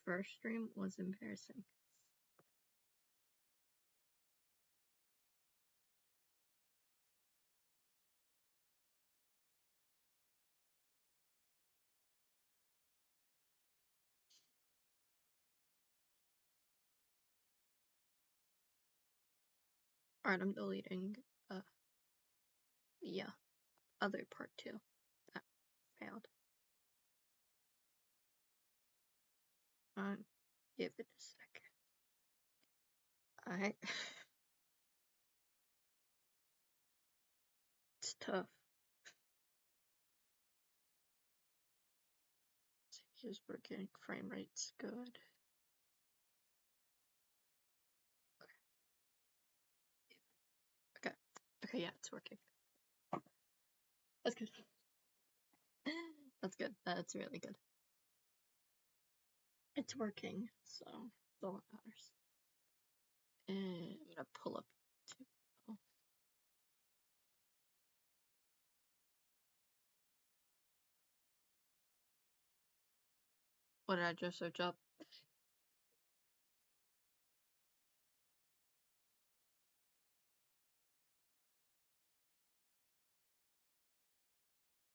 first stream was embarrassing. Alright, I'm deleting the other part too. That failed. Give it a second. Alright. It's tough. Because we're getting frame rates good. Okay, yeah, it's working. That's good. That's good. That's really good. It's working, so that's all that matters. And I'm gonna pull up too. What did I just search up?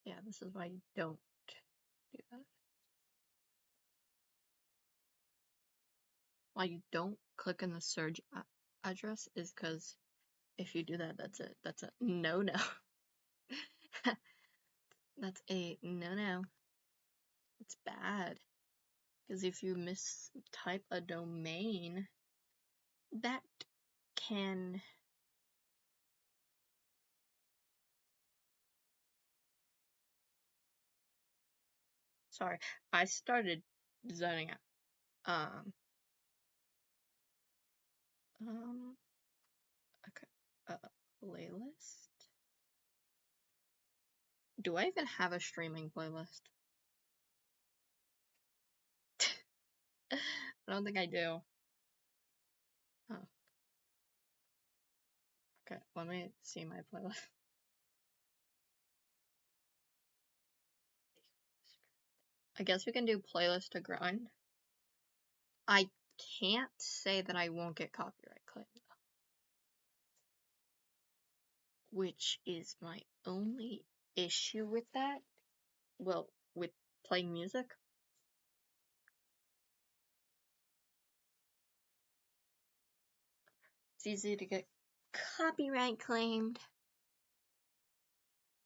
Yeah, this is why you don't do that. Why you don't click on the search address is because if you do that, that's a no-no. That's a no-no. It's bad. Because if you mistype a domain, that can... Sorry, I started zoning out. Okay. Playlist. Do I even have a streaming playlist? I don't think I do. Oh. Okay, let me see my playlist. I guess we can do playlist to grind. I can't say that I won't get copyright claimed, which is my only issue with that. Well, with playing music. It's easy to get copyright claimed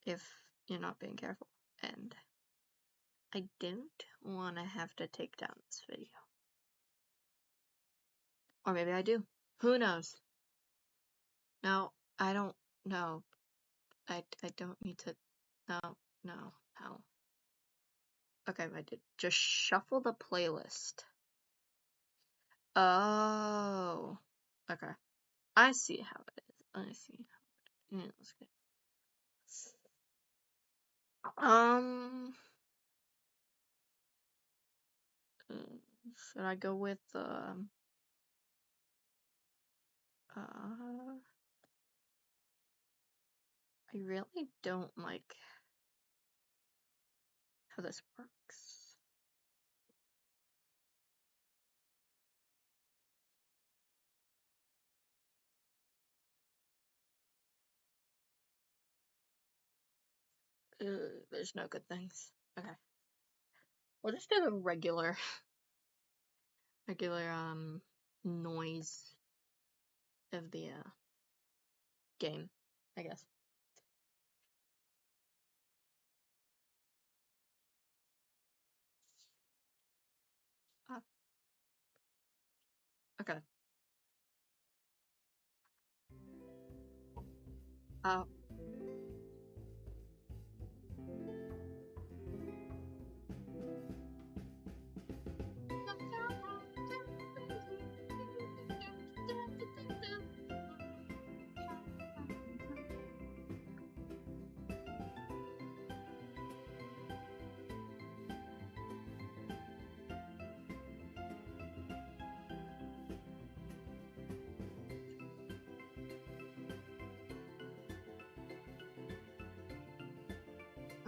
if you're not being careful, and I don't want to have to take down this video. Or maybe I do. Who knows? No, I don't know. I don't need to. No. Okay, I did. Just shuffle the playlist. Oh. Okay. I see how it is. I see how it is. Yeah, let's get. Should I go with I really don't like how this works. There's no good things. Okay. We'll just do the regular noise of the game, I guess. Okay.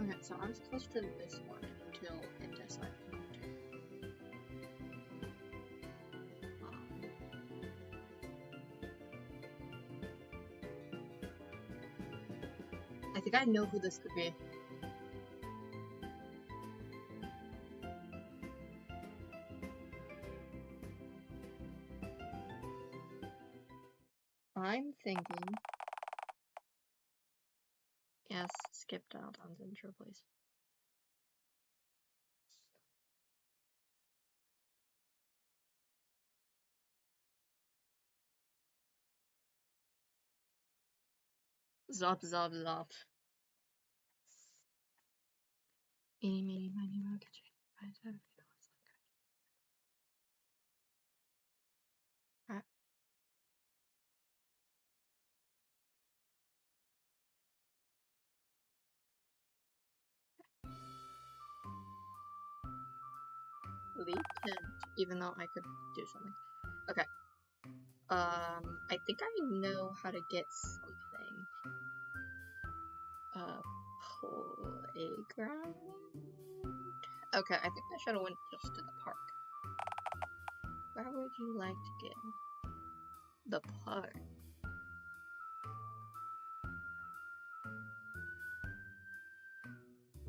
Okay, so I was close to this one until it decided not to. think I know who this could be. I'm thinking... Yes, skip Dialtown's intro, please. Zop, zop, zop. Eeny, meeny, miny, moe, catch it. Leap tent, even though I could do something. Okay. I think I know how to get something. Playground? Okay, I think I should have went just to the park. Where would you like to go? The park.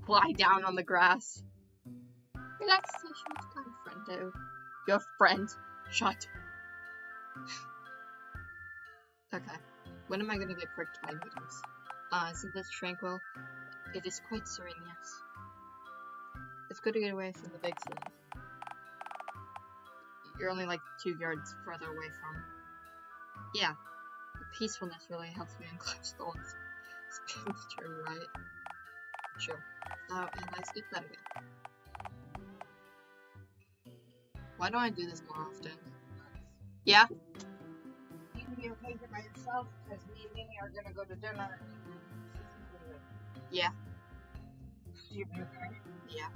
Lie down on the grass. Relaxation is kind of friendo. Your friend. Shut. Okay. When am I gonna get quick time videos? Isn't this tranquil? It is quite serene, yes. It's good to get away from the big city. You're only like 2 yards further away from. Yeah. The peacefulness really helps me unclench thoughts. It's true, right? Sure. And I skipped that again. Why don't I do this more often? Yeah? You can be okay here by yourself, because me and Mimi are gonna go to dinner. Yeah. You be okay? Yeah.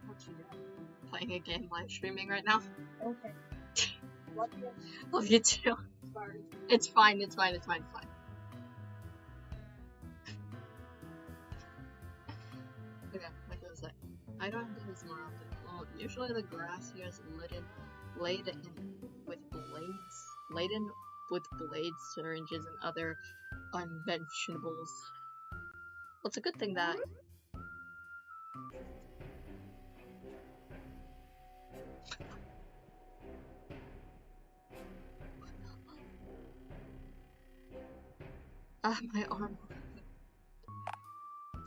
What you doing? Playing a game live streaming right now. Okay. Love you. Love you too. Sorry. It's fine, it's fine, it's fine, it's fine. Okay, like I was saying, I don't do this more often. Well, usually the grass here is laden with blades, syringes, and other unmentionables. Well, it's a good thing that my arm.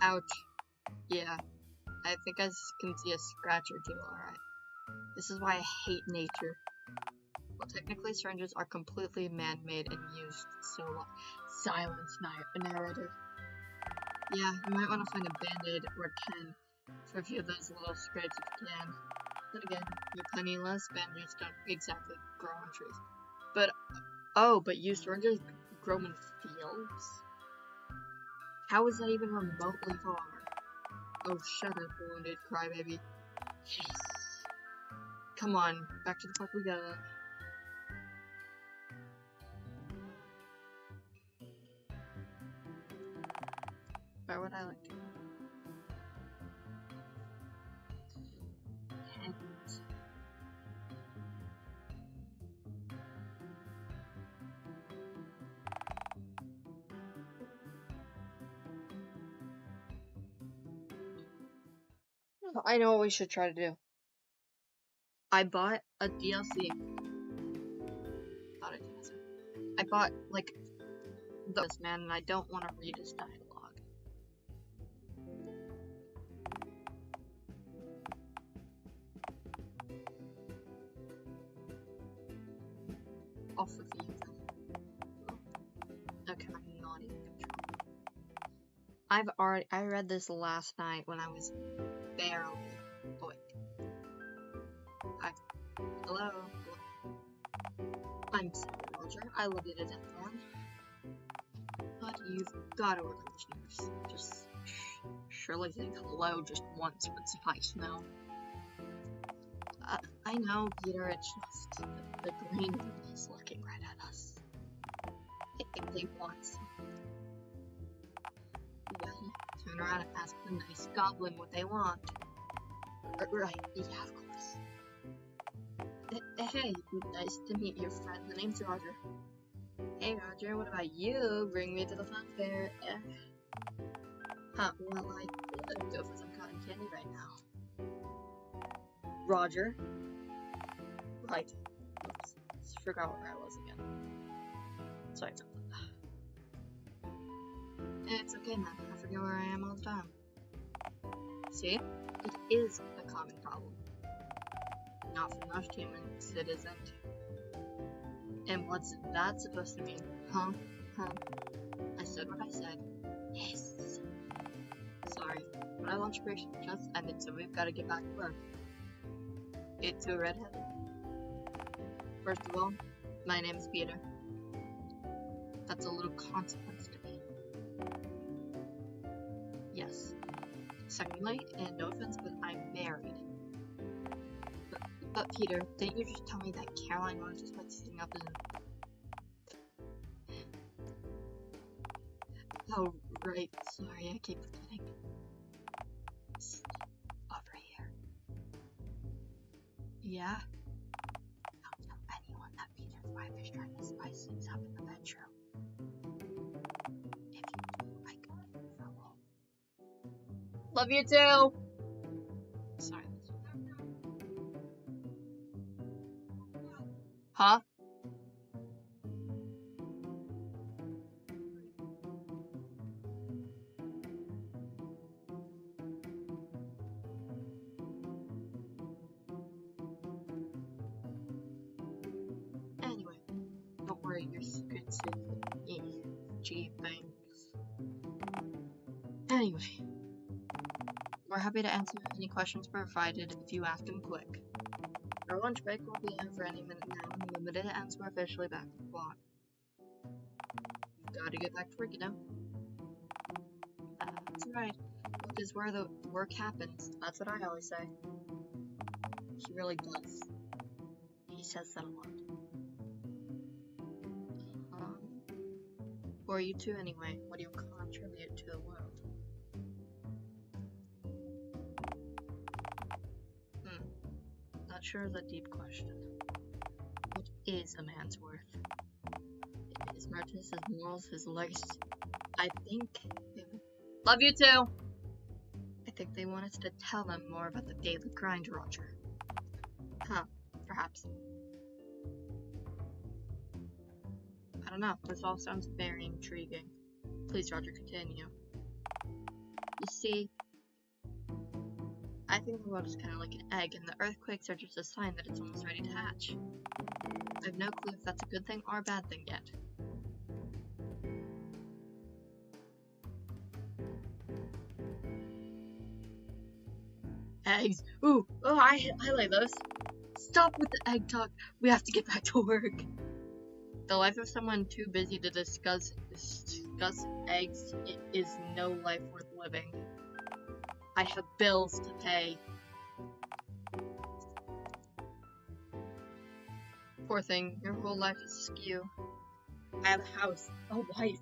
Ouch. Yeah. I think I can see a scratch or two, alright. This is why I hate nature. Well, technically syringes are completely man-made and used, so silence narrative. Yeah, you might want to find a band-aid or 10 for a few of those little scrapes if you can. But again, you're penniless, bandages don't exactly grow on trees. But, oh, but used syringes grow in fields? How is that even remotely far? Oh, shut up, wounded crybaby. Yes. Come on, back to the park we go. Where would I like to go? I know what we should try to do. I bought a DLC. I bought, like, this man, and I don't want to read his dialogue. Off with you. Okay, I'm not even control. I read this last night when I was barely awake. Hi. Hello. I'm sorry, Roger. I love you to death, man. But you've got to work on this nurse. Just surely saying hello just once would suffice, no? I know, Peter, it's just the green thing is looking right at us. I think they want something. Well, turn around and ask the nice goblin what they want. Right, yeah, of course. Hey, nice to meet your friend. The name's Roger. Hey, Roger, what about you? Bring me to the fun fair. Huh, well, I could go for some cotton candy right now. Roger. Right. Oops. Just forgot where I was again. Sorry about that. It's okay, man. I forget where I am all the time. See? It is a common problem. Not for most humans, it isn't. And what's that supposed to mean? Huh? I said what I said. Yes. Sorry, my lunch break just ended, so we've got to get back to work. It's too redheaded. First of all, my name's Peter. That's a little consequence to me. Yes. Secondly, and no offense, but I'm married. But Peter, didn't you just tell me that Caroline wanted to start sitting up in... Oh, right. Sorry, I keep forgetting. Over here. Yeah? Don't tell anyone that Peter's wife is trying to spice things up in the bedroom. If you do, I got in trouble. Love you too! Sorry. Huh? Anyway, don't worry, your secret's safe. Yeah, gee, thanks. Anyway, we're happy to answer any questions provided if you ask them quick. Our lunch break will be in for any minute now, and limited ends we're officially back to the block. You've got to get back to work, you know? That's right. Work is where the work happens. That's what I always say. He really does. He says that a lot. Who are you two anyway? What do you contribute to the world? Not sure is a deep question. What is a man's worth? His merits, his morals, his legacy. I think... Love you too! I think they want us to tell them more about the daily grind, Roger. Huh, perhaps. I don't know, this all sounds very intriguing. Please, Roger, continue. You see, I think the world is kind of like an egg, and the earthquakes are just a sign that it's almost ready to hatch. I have no clue if that's a good thing or a bad thing yet. Eggs! Ooh! Oh, I lay those! Stop with the egg talk! We have to get back to work! The life of someone too busy to discuss eggs is no life worth living. I have bills to pay. Poor thing, your whole life is askew. I have a house, a wife.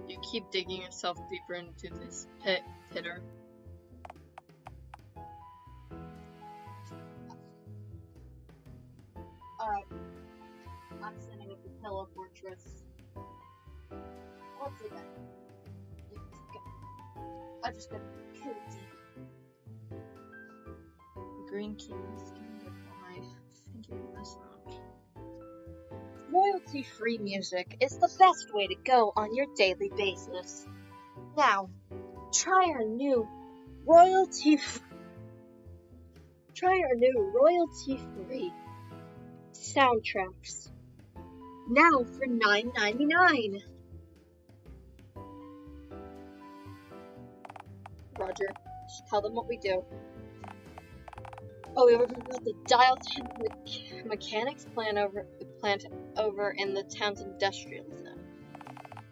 You keep digging yourself deeper into this pit, Peter. Alright. I'm sitting at the Pillow Fortress. Once again. I just got cozy. Green keys, goodbye. Thank you for this much. Royalty-free music is the best way to go on your daily basis. Now, try our new royalty-free soundtracks. Now for $9.99. Roger, just tell them what we do. Oh, we were talking about the dialtown mechanics plant over in the town's industrial zone.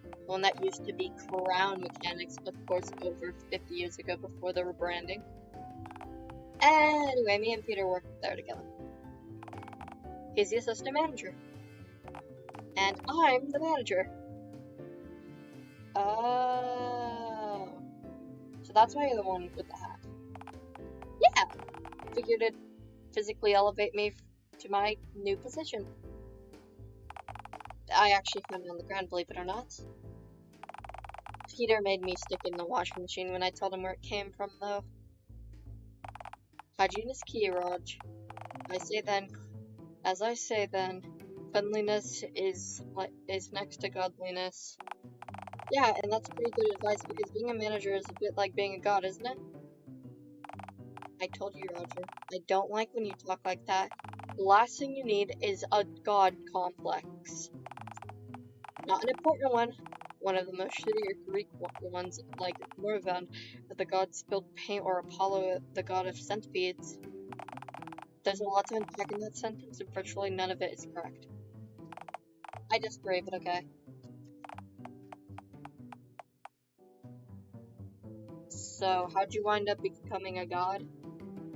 The one that used to be Crown Mechanics, of course, over 50 years ago before the rebranding. Anyway, me and Peter work there together. He's the assistant manager. And I'm the manager. Oh. So that's why you're the one with the hat. Yeah. Figured it'd physically elevate me to my new position. I actually found it on the ground, believe it or not. Peter made me stick it in the washing machine when I told him where it came from, though. Hygiene is key, Raj. As I say then, cleanliness is next to godliness. Yeah, and that's pretty good advice because being a manager is a bit like being a god, isn't it? I told you, Roger. I don't like when you talk like that. The last thing you need is a god complex. Not an important one. One of the most shittier Greek ones, like Morvan, that the god spilled paint, or Apollo, the god of centipedes. There's a lot to unpack in that sentence, and virtually none of it is correct. I disagree, but okay. So, how'd you wind up becoming a god?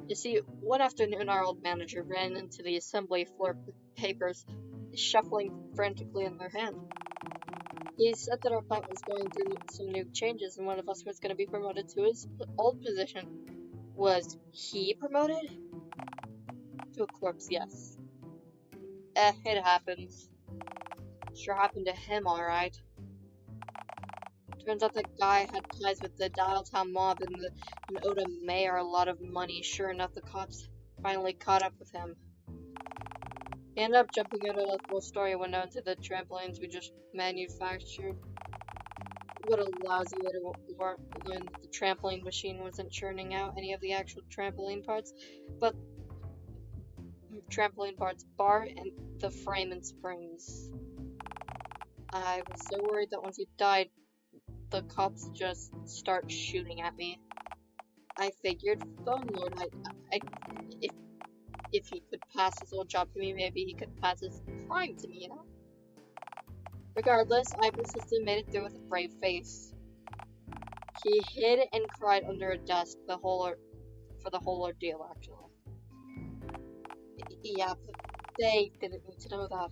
You see, one afternoon our old manager ran into the assembly floor with papers, shuffling frantically in their hand. He said that our plant was going through some new changes and one of us was going to be promoted to his old position. Was he promoted? To a corpse, yes. It happens. Sure happened to him, alright. Turns out that guy had ties with the dialtown mob and owed a mayor a lot of money. Sure enough, the cops finally caught up with him. He ended up jumping out of the four-story window into the trampolines we just manufactured. What a lousy way to learn that the trampoline machine wasn't churning out any of the actual trampoline parts, but trampoline parts, bar, and the frame and springs. I was so worried that once he died, the cops just start shooting at me. I figured, phone lord, if he could pass his old job to me, maybe he could pass his crime to me, you know? Regardless, I persisted and made it through with a brave face. He hid and cried under a desk for the whole ordeal, actually. Yeah, but they didn't need to know that.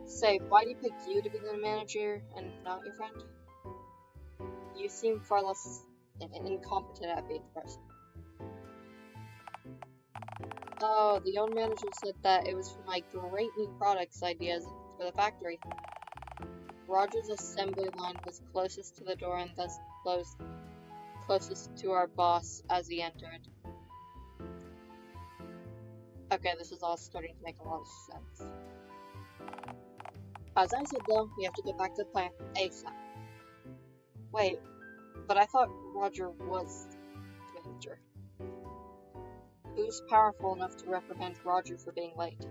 Say, why do you pick you to be the manager and not your friend? You seem far less incompetent at being a person. Oh, the old manager said that it was for my great new products ideas for the factory. Roger's assembly line was closest to the door and thus closest to our boss as he entered. Okay, this is all starting to make a lot of sense. As I said though, we have to get back to the plant ASAP. Wait, but I thought Roger was the manager. Who's powerful enough to reprimand Roger for being late?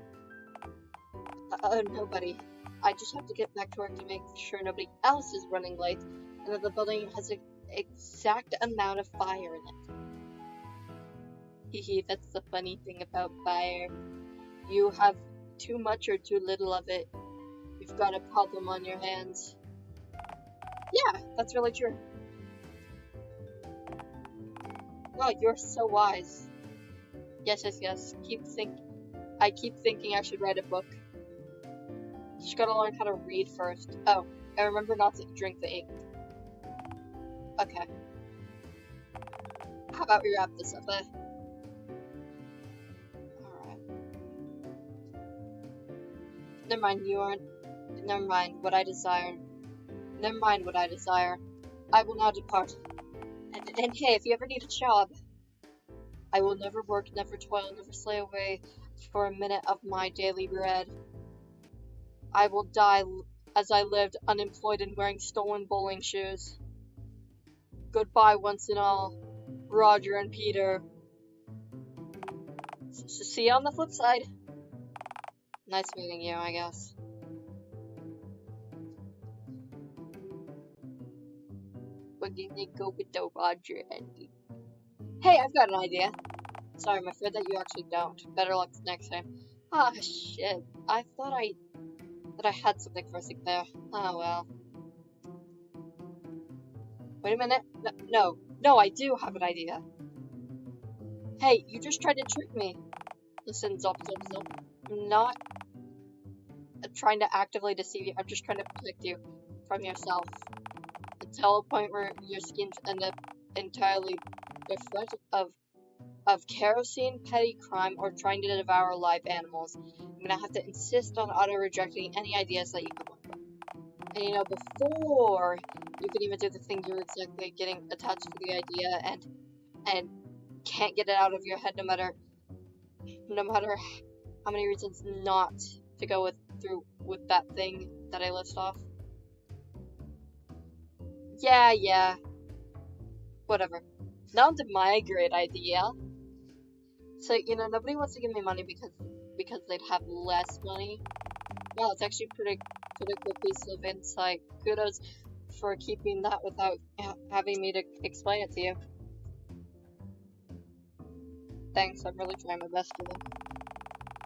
Nobody. I just have to get back to work to make sure nobody else is running late, and that the building has an exact amount of fire in it. Hehe, that's the funny thing about fire. You have too much or too little of it, you've got a problem on your hands. Yeah, that's really true. Wow, you're so wise. Yes. I keep thinking I should write a book. You just gotta learn how to read first. Oh, and remember not to drink the ink. Okay. How about we wrap this up, Alright. Never mind what I desire. I will now depart. And hey, if you ever need a job, I will never work, never toil, never slay away for a minute of my daily bread. I will die as I lived, unemployed and wearing stolen bowling shoes. Goodbye once and all, Roger and Peter. So see you on the flip side. Nice meeting you, I guess. We're gonna go with the Roger and Peter. Hey, I've got an idea. Sorry, I'm afraid that you actually don't. Better luck next time. Ah, shit. I thought I had something for us there. Oh well. Wait a minute. No, I do have an idea. Hey, you just tried to trick me. Listen, Zop. I'm not trying to actively deceive you. I'm just trying to protect you from yourself. Until a point where your skins end up entirely different of kerosene, petty crime, or trying to devour live animals. I'm gonna have to insist on auto-rejecting any ideas that you come up with. And you know, before you can even do the thing, you're exactly getting attached to the idea and can't get it out of your head no matter how many reasons not to go through with that thing that I list off. Yeah, whatever. Now to my great idea. So, you know, nobody wants to give me money because they'd have less money. Well, it's actually pretty cool piece of insight. Kudos for keeping that without having me to explain it to you. Thanks, I'm really trying my best for them.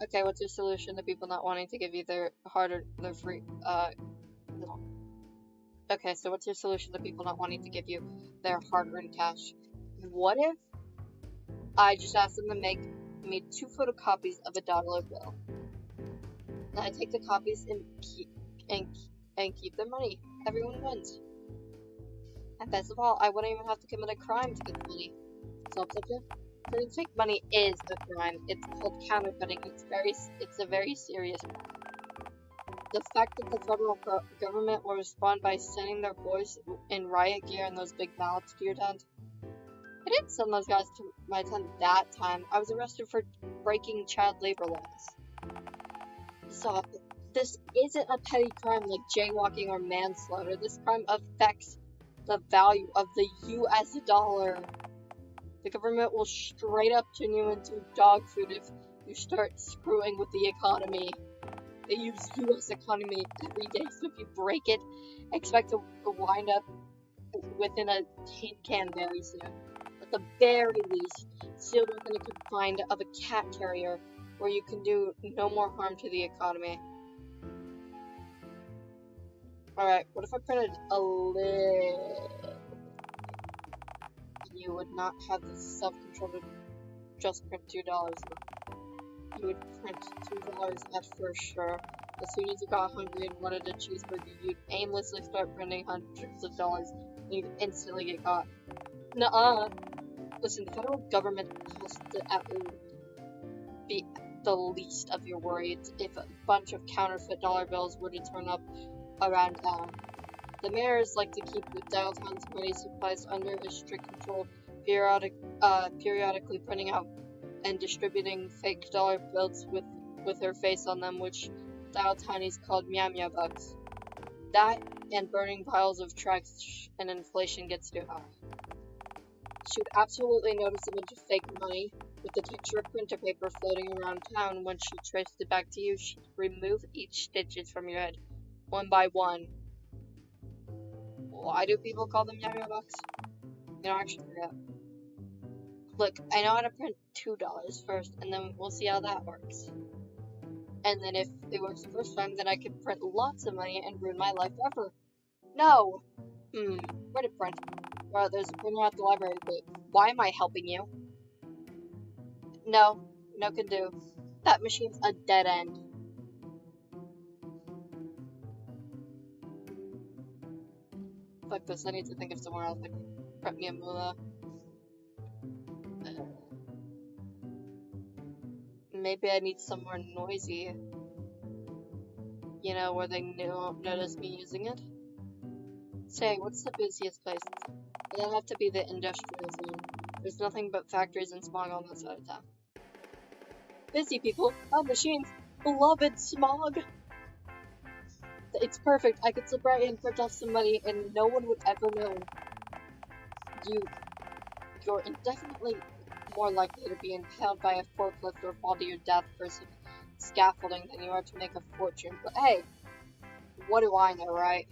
Okay, what's your solution to people not wanting to give you their free, Okay, so what's your solution to people not wanting to give you their hard-earned cash? What if I just asked them to make me 2 photocopies of a dollar bill? And I take the copies and keep their money. Everyone wins. And best of all, I wouldn't even have to commit a crime to get the money. Self-subject. Printing fake money is a crime. It's called counterfeiting. It's a very serious crime. The fact that the federal government will respond by sending their boys in riot gear and those big ballots to your tent. I didn't send those guys to my tent that time. I was arrested for breaking child labor laws. Stop. This isn't a petty crime like jaywalking or manslaughter. This crime affects the value of the US dollar. The government will straight up turn you into dog food if you start screwing with the economy. They use US economy every day, so if you break it, expect to wind up within a tin can very soon. At the very least, sealed within a confine of a cat carrier where you can do no more harm to the economy. Alright, what if I printed a little? You would not have the self-control to just print $2. You would print $2 at first, sure. As soon as you got hungry and wanted a cheeseburger, you'd aimlessly start printing hundreds of dollars, and you'd instantly get caught. Nuh-uh. Listen, the federal government has to be the least of your worries if a bunch of counterfeit dollar bills were to turn up around town. The mayors like to keep the dialtown's money supplies under a strict control, periodically printing out and distributing fake dollar bills with her face on them, which dialtownies called meow meow bucks. That and burning piles of trash and inflation gets too high. She would absolutely notice a bunch of fake money with the texture of printer paper floating around town. When she traced it back to you, she'd remove each stitches from your head, one by one. Why do people call them meow meow bucks? You don't actually forget. Look, I know how to print $2 first, and then we'll see how that works. And then if it works the first time, then I can print lots of money and ruin my life forever. No! Where to print? Well, there's a printer at the library, but why am I helping you? No can do. That machine's a dead end. Fuck this, I need to think of somewhere else that can prep me a moolah. Maybe I need somewhere noisy. You know, where they don't notice me using it. Say, what's the busiest place? It'll have to be the industrial zone. There's nothing but factories and smog on that side of town. Busy people, machines, beloved smog! It's perfect. I could slip right in, print off some money, and no one would ever know. You're indefinitely more likely to be impaled by a forklift or fall to your death for some scaffolding than you are to make a fortune. But hey, what do I know, right?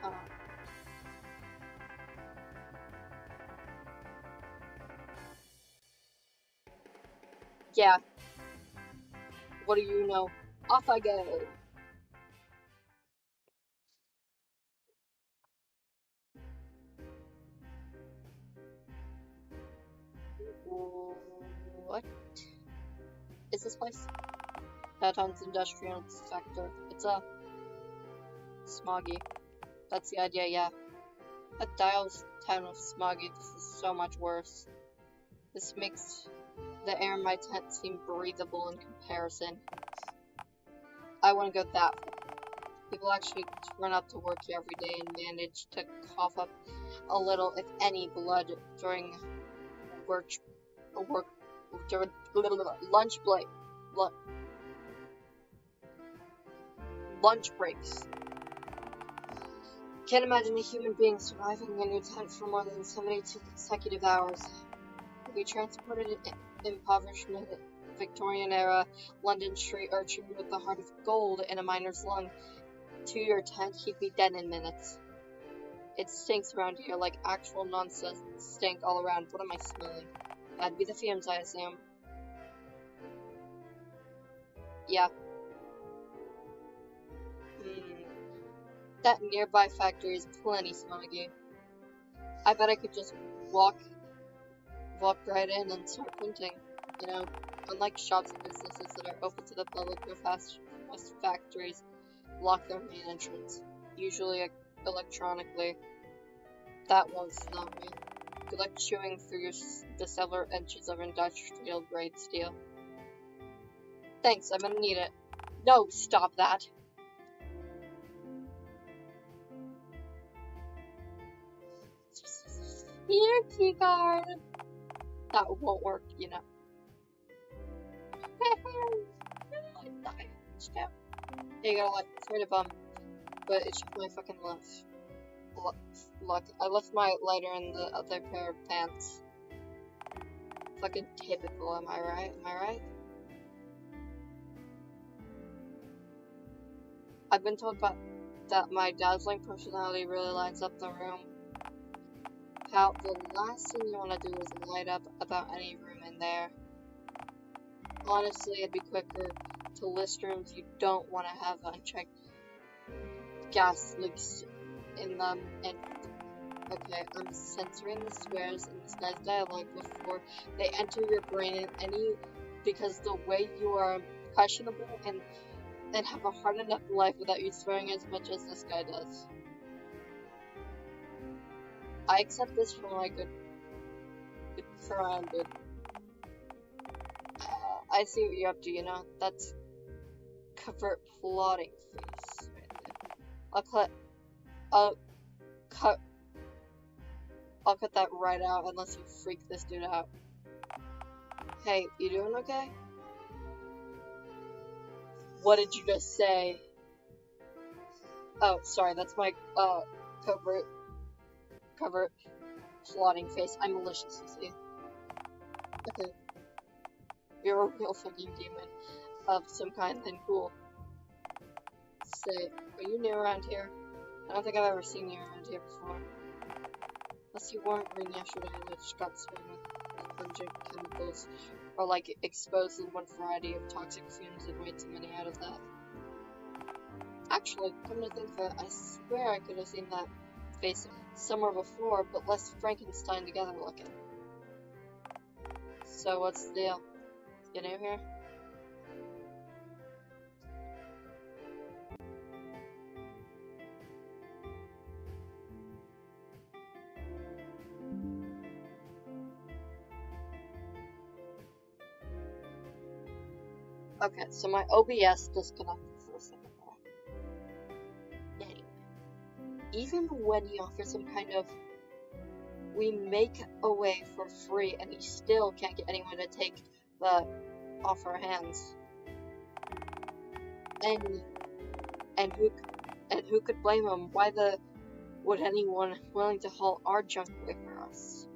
Huh. Yeah. What do you know? Off I go. What is this place? Downtown's industrial sector. It's smoggy. That's the idea, yeah. That dialtown of smoggy. This is so much worse. This makes the air in my tent seem breathable in comparison. I want to go that far. People actually turn up to work here every day and manage to cough up a little, if any, blood during lunch breaks. Can't imagine a human being surviving in your tent for more than 72 consecutive hours. To be transported in impoverished Victorian era London street urchin with the heart of gold in a miner's lung to your tent, he'd be dead in minutes. It stinks around here like actual nonsense stink all around. What am I smelling? That'd be the fumes, I assume. Yeah. That nearby factory is plenty smoggy. I bet I could just walk right in and start printing. You know, unlike shops and businesses that are open to the public, most factories lock their main entrance, usually electronically. That won't stop me. Good luck chewing through the several inches of industrial grade steel. Thanks, I'm gonna need it. No, stop that. Here, key card. That won't work, you know. You gotta like, it's right a bum, but it's just my fucking luck. Look, I left my lighter in the other pair of pants. Fucking typical, am I right? Am I right? I've been told that my dazzling personality really lights up the room. Pal, the last thing you want to do is light up about any room in there. Honestly, it'd be quicker to list rooms you don't want to have unchecked gas leaks in them. And okay, I'm censoring the swears in this guy's dialogue before they enter your brain because the way you are questionable and have a hard enough life without you swearing as much as this guy does. I accept this for my good surrounded. I see what you're up to, you know? That's covert plotting face right there. I'll cut that right out unless you freak this dude out. Hey, you doing okay? What did you just say? Oh, sorry, that's my covert plotting face. I'm malicious, you see. Okay. You're a real fucking demon of some kind, then cool. Say, are you new around here? I don't think I've ever seen you around here before. Unless you weren't green yesterday, which got swung with pungent chemicals, or like exposed in one variety of toxic fumes and way too many out of that. Actually, come to think of it, I swear I could have seen that face somewhere before, but less Frankenstein together looking. So what's the deal? You new here? Okay, so my OBS disconnected for a second there. Anyway, even when he offers some kind of we make a way for free and he still can't get anyone to take the off our hands. And who could blame him? Why would anyone willing to haul our junk away for us?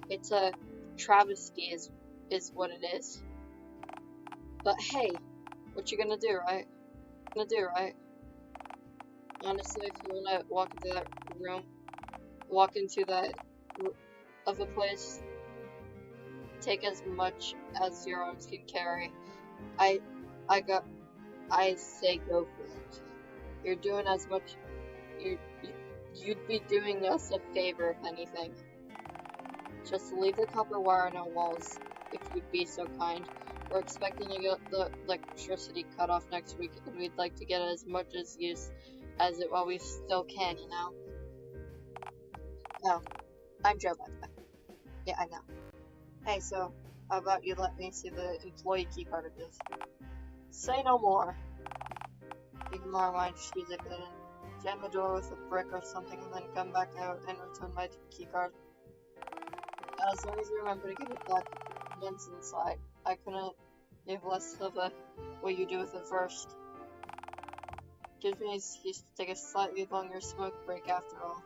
It's a travesty is what it is. But hey, what you gonna do, right? Honestly, if you wanna walk into that of a place, take as much as your arms can carry. I say go for it. You're doing as much. You'd be doing us a favor if anything. Just leave the copper wire on our walls, if you'd be so kind. We're expecting to get the electricity cut off next week, and we'd like to get as much use as it while we still can, you know? Oh, I'm Joe, by the way. Yeah, I know. Hey, so how about you let me see the employee keycard of this? Say no more. Ignore my strategic and jam the door with a brick or something and then come back out and return my keycard. As long as you remember to give it back once inside. I couldn't give less of a what you do with it first. Gives me an excuse to take a slightly longer smoke break after all.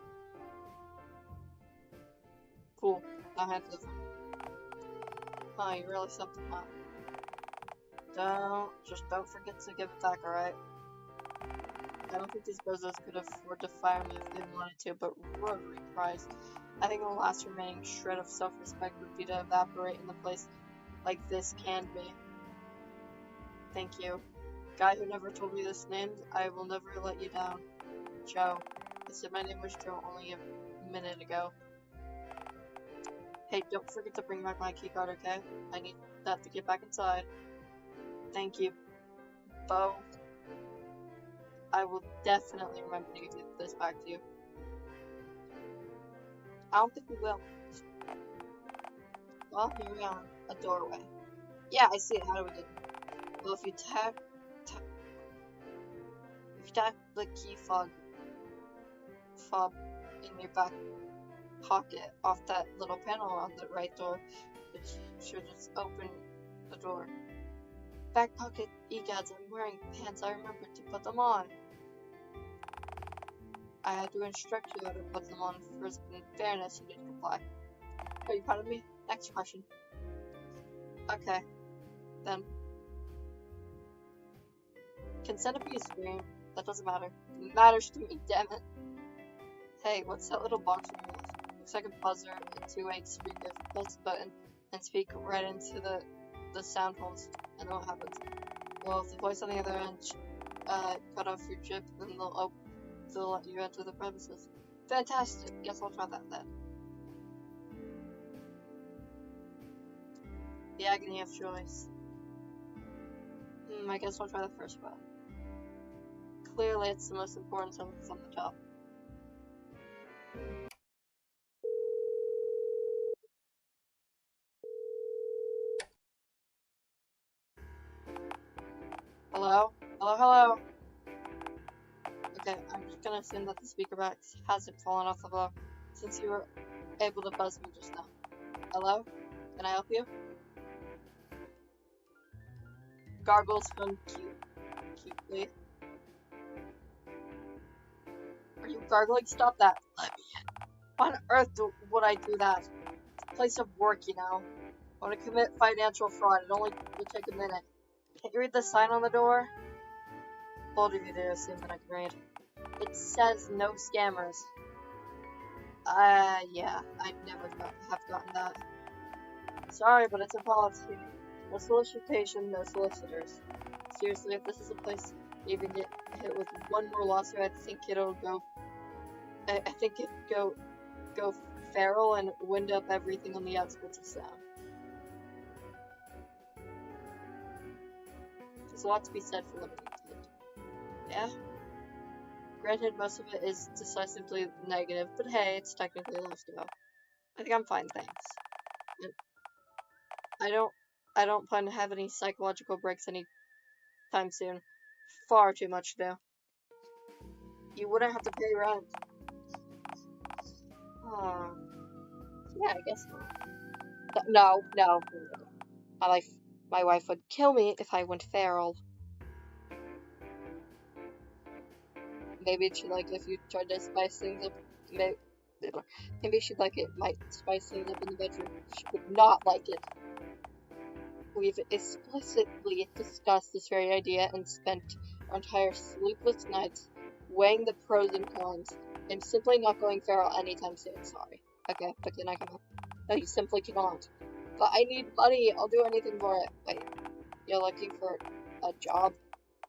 Cool. Now head to the front. Huh, you really something, huh? Don't forget to give it back, alright? I don't think these bozos could afford to fire me if they wanted to, but rotary Christ. I think the last remaining shred of self-respect would be to evaporate in a place like this can be. Thank you. Guy who never told me this name, I will never let you down. Joe. I said my name was Joe only a minute ago. Hey, don't forget to bring back my keycard, okay? I need that to get back inside. Thank you, Bo. I will definitely remember to give this back to you. I don't think we will. Well, here we are. A doorway. Yeah, I see it. How do we do it? Well, if you tap the key fob in your back pocket off that little panel on the right door, it should just open the door. Back pocket egads, I'm wearing pants. I remembered to put them on. I had to instruct you how to put them on first, but in fairness, you didn't comply. Are you proud of me? Next question. Okay, then. Consent to be a scream. That doesn't matter. It matters to me, damn it. Hey, what's that little box on your left? Looks like a buzzer, a two-way speaker. Press the button and speak right into the sound holes. And then what happens? Well, if the voice on the other end cut off your chip, then they'll let you enter the premises. Fantastic. Guess I'll try that then. The agony of choice. I guess I'll try the first one. Clearly, it's the most important sentence from the top. Hello? Hello, hello? Okay, I'm just gonna assume that the speaker box hasn't fallen off the floor, since you were able to buzz me just now. Hello? Can I help you? Gargles from cutely. Are you gargling? Stop that. Let me in. Why on earth would I do that? It's a place of work, you know. I want to commit financial fraud. It only will take a minute. Can't you read the sign on the door? Bold of you to assume that I can read. It says no scammers. Yeah, I never have gotten that. Sorry, but it's a policy. No solicitation, no solicitors. Seriously, if this is a place you even get hit with one more lawsuit, I think it'll go. I think it'd go feral and wind up everything on the outskirts of town. There's a lot to be said for living in it. Yeah? Granted, most of it is decisively negative, but hey, it's technically lifestyle. I think I'm fine, thanks. And I don't plan to have any psychological breaks anytime soon. Far too much to do. You wouldn't have to pay rent. Yeah, I guess not. No. My wife would kill me if I went feral. Maybe she'd like it if you tried to spice things up. Maybe she'd like it might spice things up in the bedroom. She would not like it. We've explicitly discussed this very idea and spent our entire sleepless nights weighing the pros and cons. I'm simply not going feral anytime soon, sorry. Okay, but can I come up? No, you simply cannot. But I need money, I'll do anything for it. Wait, you're looking for a job?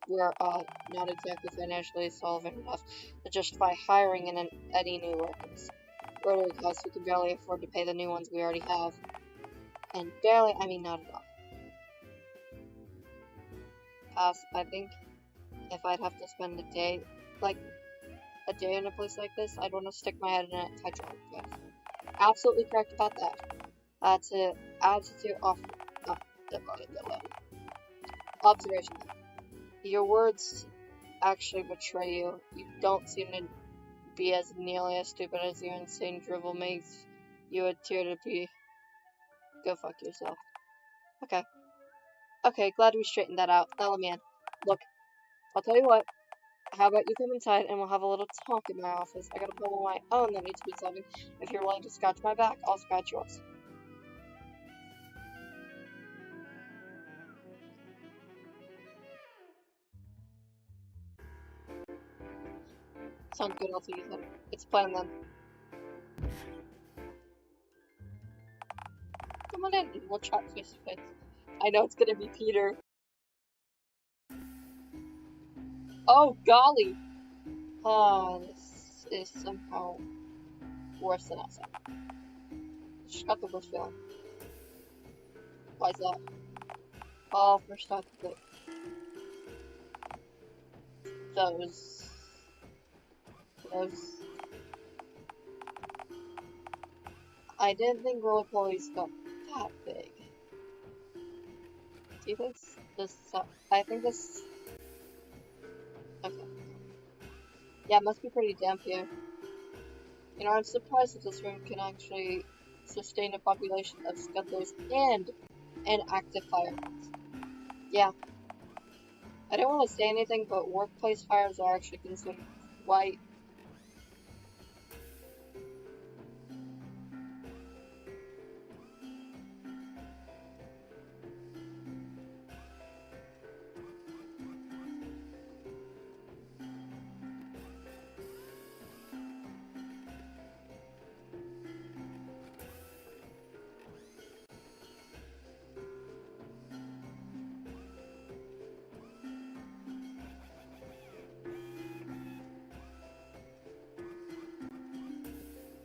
We're, not exactly financially solvent enough to justify hiring any new workers. Rotary costs, we can barely afford to pay the new ones we already have. And barely, I mean not at all. Pass, I think. If I'd have to spend a day in a place like this, I'd want to stick my head in a hydraulic press. Absolutely correct about that. That's it. attitude observation. Your words actually betray you. You don't seem to be as nearly as stupid as your insane drivel makes you appear to be. Go fuck yourself. Okay. Okay, glad we straightened that out. Now let me in. Look, I'll tell you what. How about you come inside and we'll have a little talk in my office. I got a problem of my own that needs to be solving. If you're willing to scratch my back, I'll scratch yours. Sounds good, I'll see you then. It's a plan then. Come on in and we'll chat face to face. I know it's gonna be Peter. Oh, golly! Oh, this is somehow worse than outside. Just got the worst feeling. Why is that? Oh, first off, those. I didn't think roly-polies got that big. Do you think this? I think this. Okay. Yeah, it must be pretty damp here. You know, I'm surprised that this room can actually sustain a population of scuttlers and an active fire ants. Yeah. I didn't want to say anything, but workplace fires are actually considered quite.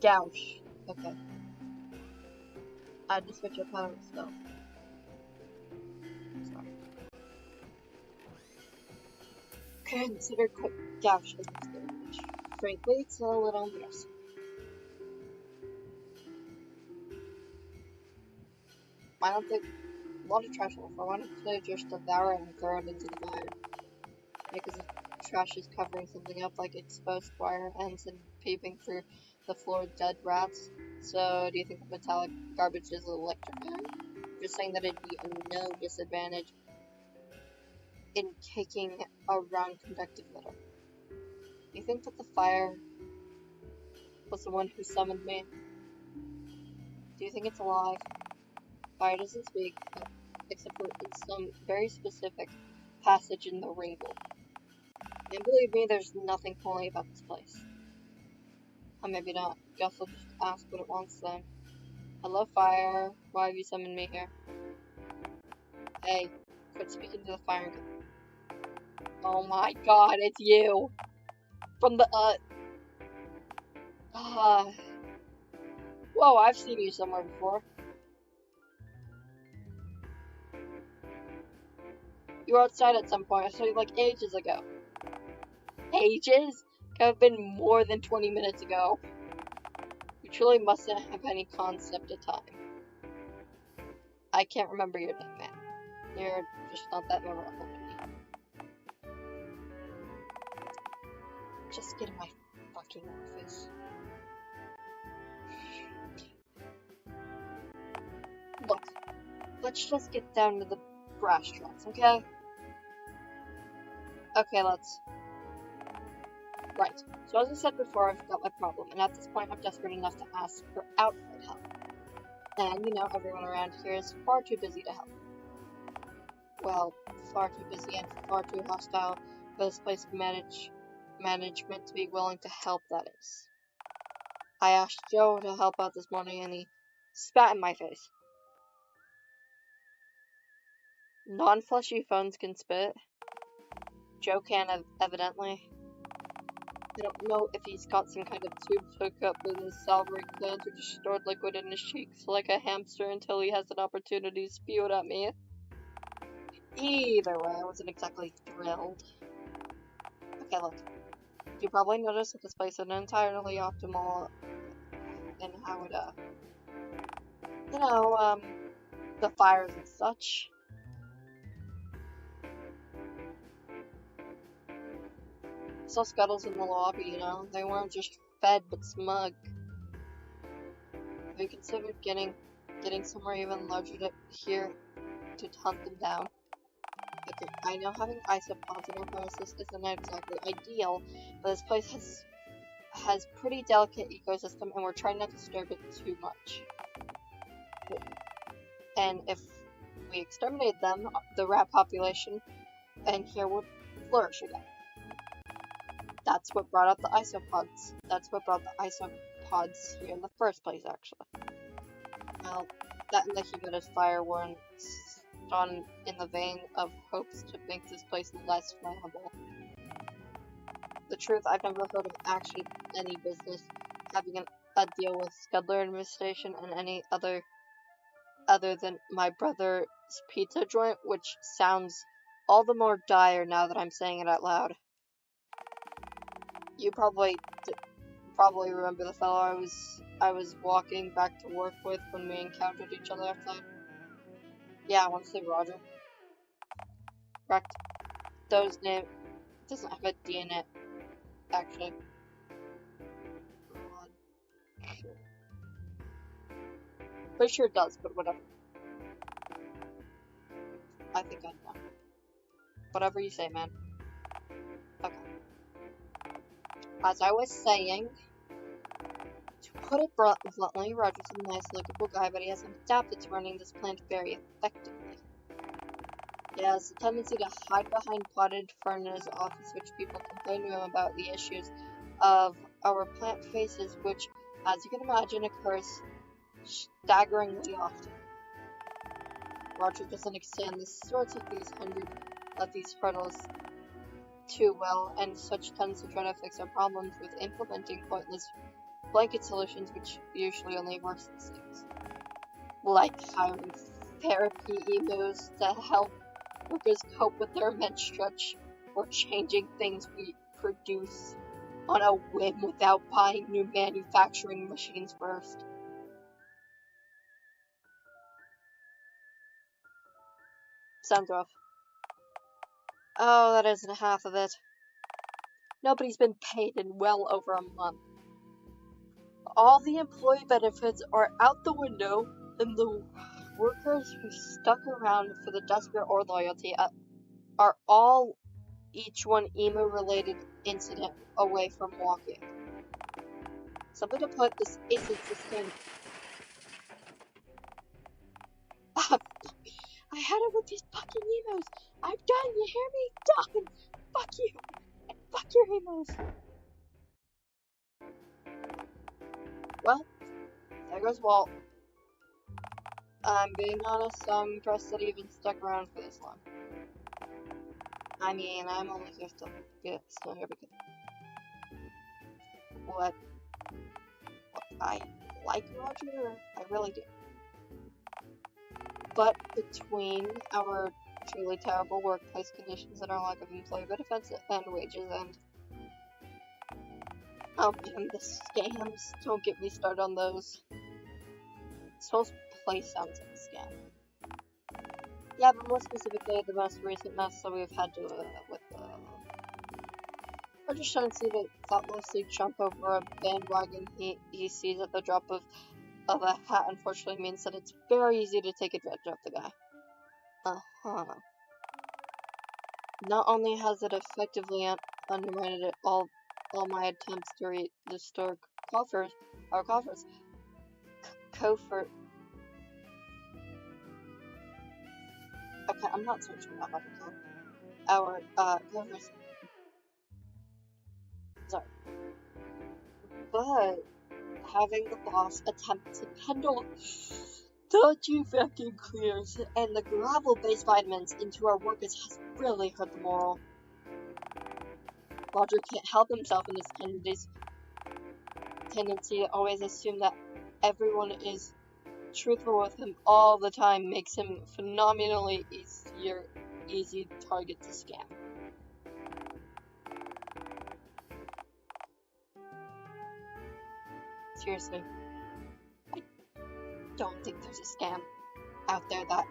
Gouge. Okay. I had to switch up how it's spelled. Sorry. Considered quick gouge in this language. Frankly, it's a little embarrassing. Why don't they? A lot of trash on the floor. Why don't they just devour it and throw it into the fire? Because the trash is covering something up, like exposed wire ends and peeping through the floor dead rats. So, do you think the metallic garbage is electrifying? Just saying that it'd be a no disadvantage in taking around conductive litter. Do you think that the fire was the one who summoned me? Do you think it's alive? Fire doesn't speak, except for in some very specific passage in the Ringgold. And believe me, there's nothing holy about this place. Or maybe not. Guess I'll just ask what it wants then. Hello, fire. Why have you summoned me here? Hey, quit speaking to the fire. Oh my god, it's you! From the, whoa, I've seen you somewhere before. You were outside at some point, I saw you like ages ago. Ages? Could have been more than 20 minutes ago. You truly mustn't have any concept of time. I can't remember your name, man. You're just not that memorable to me. Just get in my fucking office. Look, let's just get down to the brass tacks, okay? Okay, let's. Right, so as I said before, I've got my problem, and at this point I'm desperate enough to ask for outside help. And, you know, everyone around here is far too busy to help. Well, far too busy and far too hostile for this place management to be willing to help, that is. I asked Joe to help out this morning, and he spat in my face. Non-fleshy phones can spit. Joe can, evidently. I don't know if he's got some kind of tube hooked up with his salivary glands or just stored liquid in his cheeks like a hamster until he has an opportunity to spew it at me. Either way, I wasn't exactly thrilled. Okay, look. You probably noticed that this place isn't entirely optimal in how it, the fires and such. Saw scuttles in the lobby, you know. They weren't just fed but smug. Have you considered getting somewhere even larger here to hunt them down? Okay, I know having isopods in our premises isn't exactly ideal, but this place has pretty delicate ecosystem, and we're trying not to disturb it too much. And if we exterminate them, the rat population and here would flourish again. That's what brought up the isopods. That's what brought the isopods here in the first place, actually. Well, that and the humidus fire weren't done in the vein of hopes to make this place less flammable. The truth, I've never heard of actually any business having a deal with Scudler infestation and any other than my brother's pizza joint, which sounds all the more dire now that I'm saying it out loud. You probably remember the fellow I was walking back to work with when we encountered each other outside. Yeah, I want to say Roger. Correct. Those name doesn't have a D in it, actually. Roger. Pretty sure it does, but whatever. I think I know. Whatever you say, man. Okay. As I was saying, to put it bluntly, Roger's a nice, likable guy, but he hasn't adapted to running this plant very effectively. He has a tendency to hide behind potted fern in his office, which people complain to him about the issues of our plant faces, which, as you can imagine, occurs staggeringly often. Roger doesn't understand the sorts of these hurdles too well, and such tends to try to fix our problems with implementing pointless blanket solutions, which usually only worsens things. Like hiring therapy emus to help workers cope with their immense stretch, or changing things we produce on a whim without buying new manufacturing machines first. Sounds rough. Oh, that isn't half of it. Nobody's been paid in well over a month. All the employee benefits are out the window, and the workers who stuck around for the desperate or loyalty are all each one emu-related incident away from walking. Simply to put, this isn't sustainable. I had it with these fucking emus. I'm done, you hear me? Done. Fuck you. And fuck your emus. Well, there goes Walt. I'm being honest, I'm impressed that he even stuck around for this long. I mean, I'm only here still here because what I like Roger, I really do. But between our truly terrible workplace conditions and our lack of employee benefits and wages and the scams, don't get me started on those. This whole place sounds like a scam. Yeah, but more specifically, the most recent mess that we've had to with we're just trying to see that thoughtlessly jump over a bandwagon he sees at the drop of a hat. Unfortunately means that it's very easy to take advantage of the guy. Not only has it effectively undermined all my attempts to restore our coffers, okay, I'm not switching that up again. Our coffers. Sorry. But having the boss attempt to peddle dodgy vacuum cleaners and the gravel-based vitamins into our workers has really hurt the moral. Roger can't help himself in his tendency to always assume that everyone is truthful with him all the time makes him phenomenally easy target to scam. Seriously, I don't think there's a scam. out there that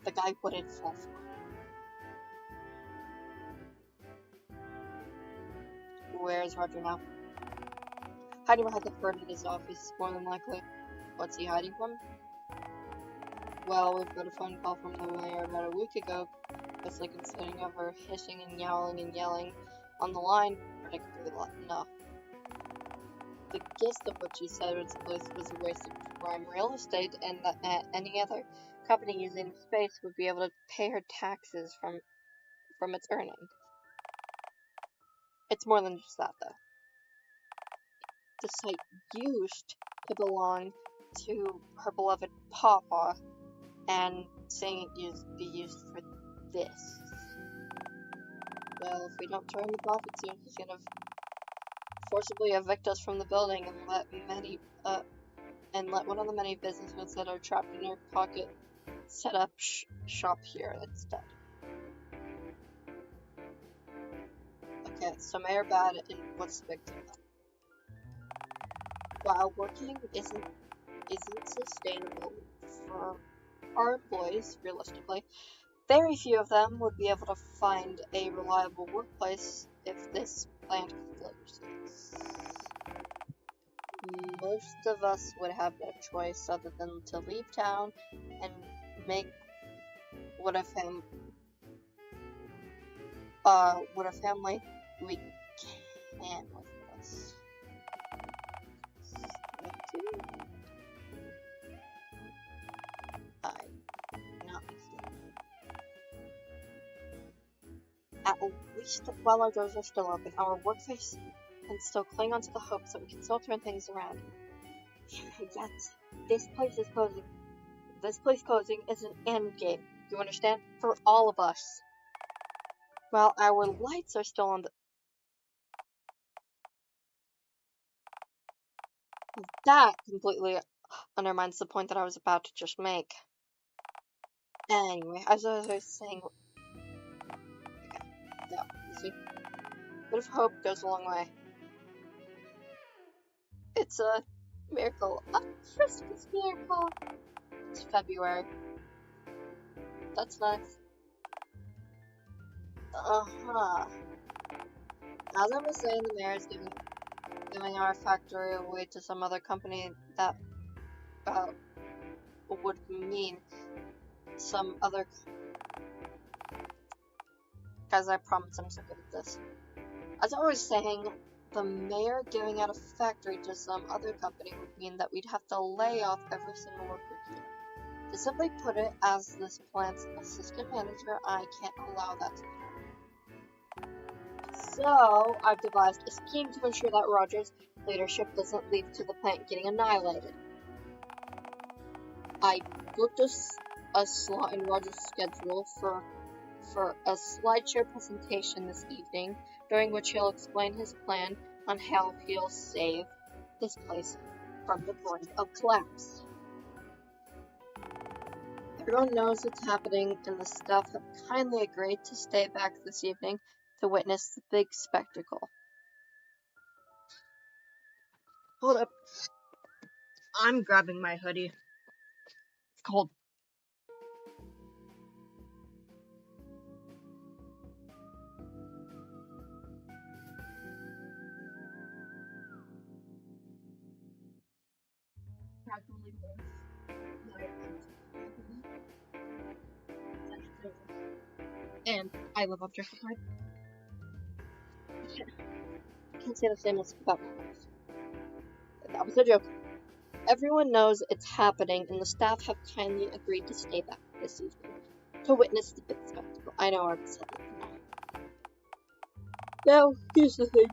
the guy wouldn't fall for. Where is Roger now? Hiding behind the curtain in his office, more than likely. What's he hiding from? Well, we've got a phone call from the mayor about a week ago. It's like him sitting over, hissing and yowling and yelling on the line, predictably enough. The gist of what she said was the place was a waste of prime real estate, and that any other company using the space would be able to pay her taxes from its earnings. It's more than just that, though. The site used to belong to her beloved Papa, and saying it be used for this. Well, if we don't turn the profit soon, he's gonna forcibly evict us from the building and let one of the many businessmen that are trapped in her pocket set up shop here instead. Okay, so Mayor Bad, and what's the big deal? While working isn't sustainable for our employees, realistically, very few of them would be able to find a reliable workplace if this plant closes. Most of us would have no choice other than to leave town and make what a family we can with us. At least while our doors are still open, our workplace can still cling onto the hopes that we can still turn things around. Yet, this place closing is an end game, you understand? For all of us. While our lights are still on that completely undermines the point that I was about to just make. Anyway, as I was saying... Okay, yeah, see? But if hope goes a long way. It's a miracle. A Christmas miracle! It's February. That's nice. Uh-huh. As I was saying, the mayor is giving our factory away to some other company that would mean some other... Guys, I promise I'm so good at this. As I was saying, the mayor giving out a factory to some other company would mean that we'd have to lay off every single worker here. To simply put it, as this plant's assistant manager, I can't allow that to happen. So, I've devised a scheme to ensure that Roger's leadership doesn't lead to the plant getting annihilated. I booked a slot in Roger's schedule for a slideshow presentation this evening, during which he'll explain his plan on how he'll save this place from the brink of collapse. Everyone knows what's happening, and the staff have kindly agreed to stay back this evening to witness the big spectacle. Hold up. I'm grabbing my hoodie. It's cold. And I live objectified. I can't say the same about my life. That was a joke. Everyone knows it's happening, and the staff have kindly agreed to stay back this evening to witness the big spectacle. I know I already said that. Now, here's the thing.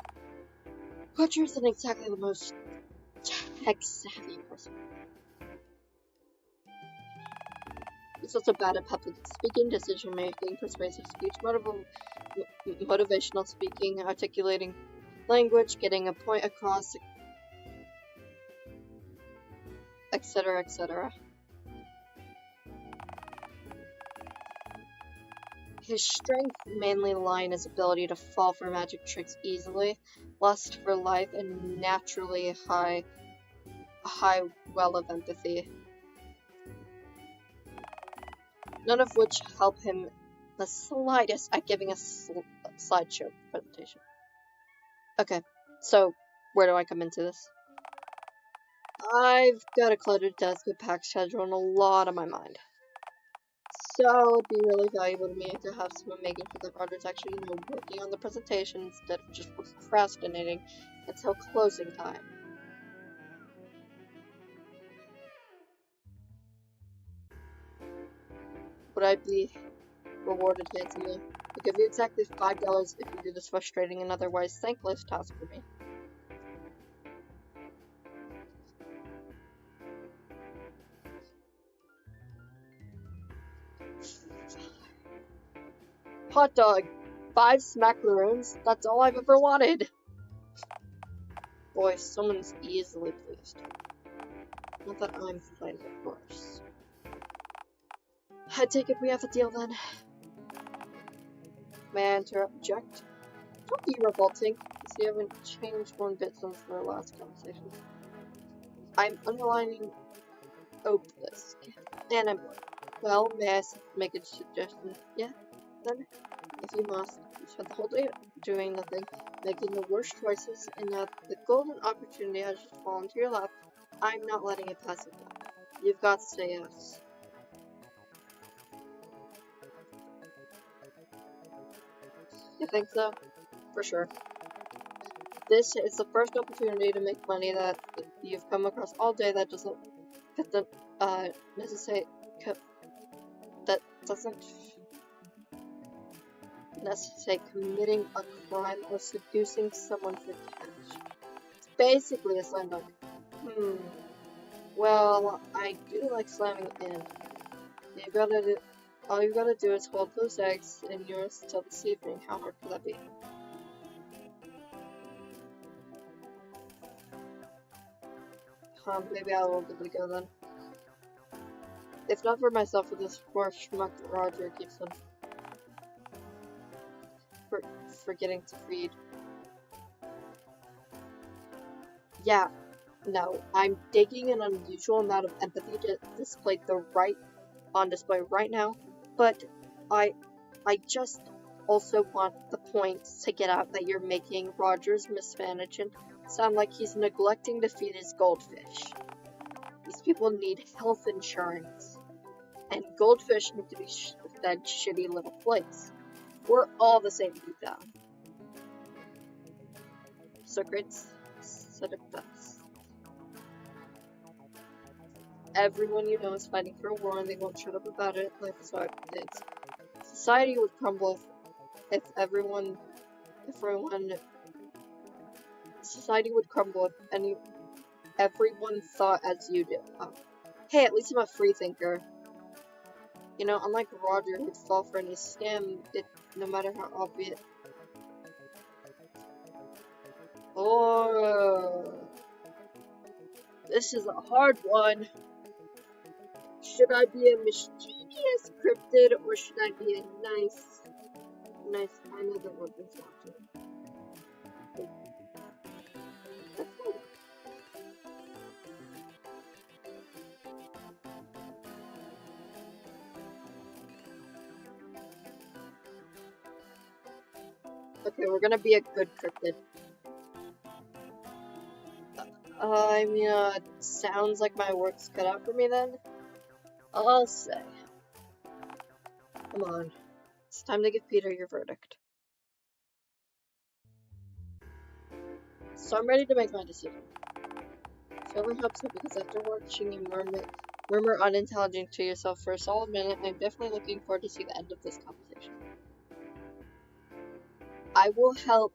Roger isn't exactly the most tech-savvy person. He's also bad at public speaking, decision-making, persuasive speech, motivational speaking, articulating language, getting a point across, etc., etc. His strengths mainly lie in his ability to fall for magic tricks easily, lust for life, and naturally high well of empathy. none of which help him the slightest at giving a slideshow presentation. Okay, so where do I come into this? I've got a cluttered desk, a packed schedule, and a lot on my mind. So it'd be really valuable to me to have someone making sure that Roger's actually, working on the presentation instead of just procrastinating until closing time. Would I be rewarded handsomely? I'll give you exactly $5 if you do this frustrating and otherwise thankless task for me. Hot dog! 5 smackaroons? That's all I've ever wanted! Boy, someone's easily pleased. Not that I'm complaining, of course. I take it we have a deal then. May I interject? Don't be revolting, because you haven't changed one bit since our last conversation. I'm underlining obelisk, and I'm bored. Well, may I make a suggestion? Yeah, then, if you must, you spent the whole day doing nothing, making the worst choices, and now the golden opportunity has just fallen to your lap. I'm not letting it pass you by. You've got to say yes. You think so? For sure. This is the first opportunity to make money that you've come across all day that doesn't necessitate committing a crime or seducing someone for cash. It's basically a slam dunk. Well, I do like slamming in. All you gotta do is hold those eggs in yours till this evening. How hard could that be? Maybe I will give it a go then. If not for myself, for this poor schmuck Roger keeps on forgetting to feed. Yeah, no, I'm digging an unusual amount of empathy to display on display right now, but I just also want the point to get out that you're making Roger's mismanagement sound like he's neglecting to feed his goldfish. These people need health insurance, and goldfish need to be fed shitty little plates. We're all the same deep down. Socrates said it best. Everyone you know is fighting for a war and they won't shut up about it. Life is how it is. Society would crumble if everyone thought as you do. Hey, at least I'm a free thinker. You know, unlike Roger who'd fall for any scam, no matter how obvious. Oh, this is a hard one. Should I be a mischievous cryptid or should I be a nice? I know the word is watching. Okay, we're gonna be a good cryptid. It sounds like my work's cut out for me then. I'll say. Come on. It's time to give Peter your verdict. So I'm ready to make my decision. Certainly hope so, because after watching you murmur unintelligent to yourself for a solid minute, I'm definitely looking forward to see the end of this conversation. I will help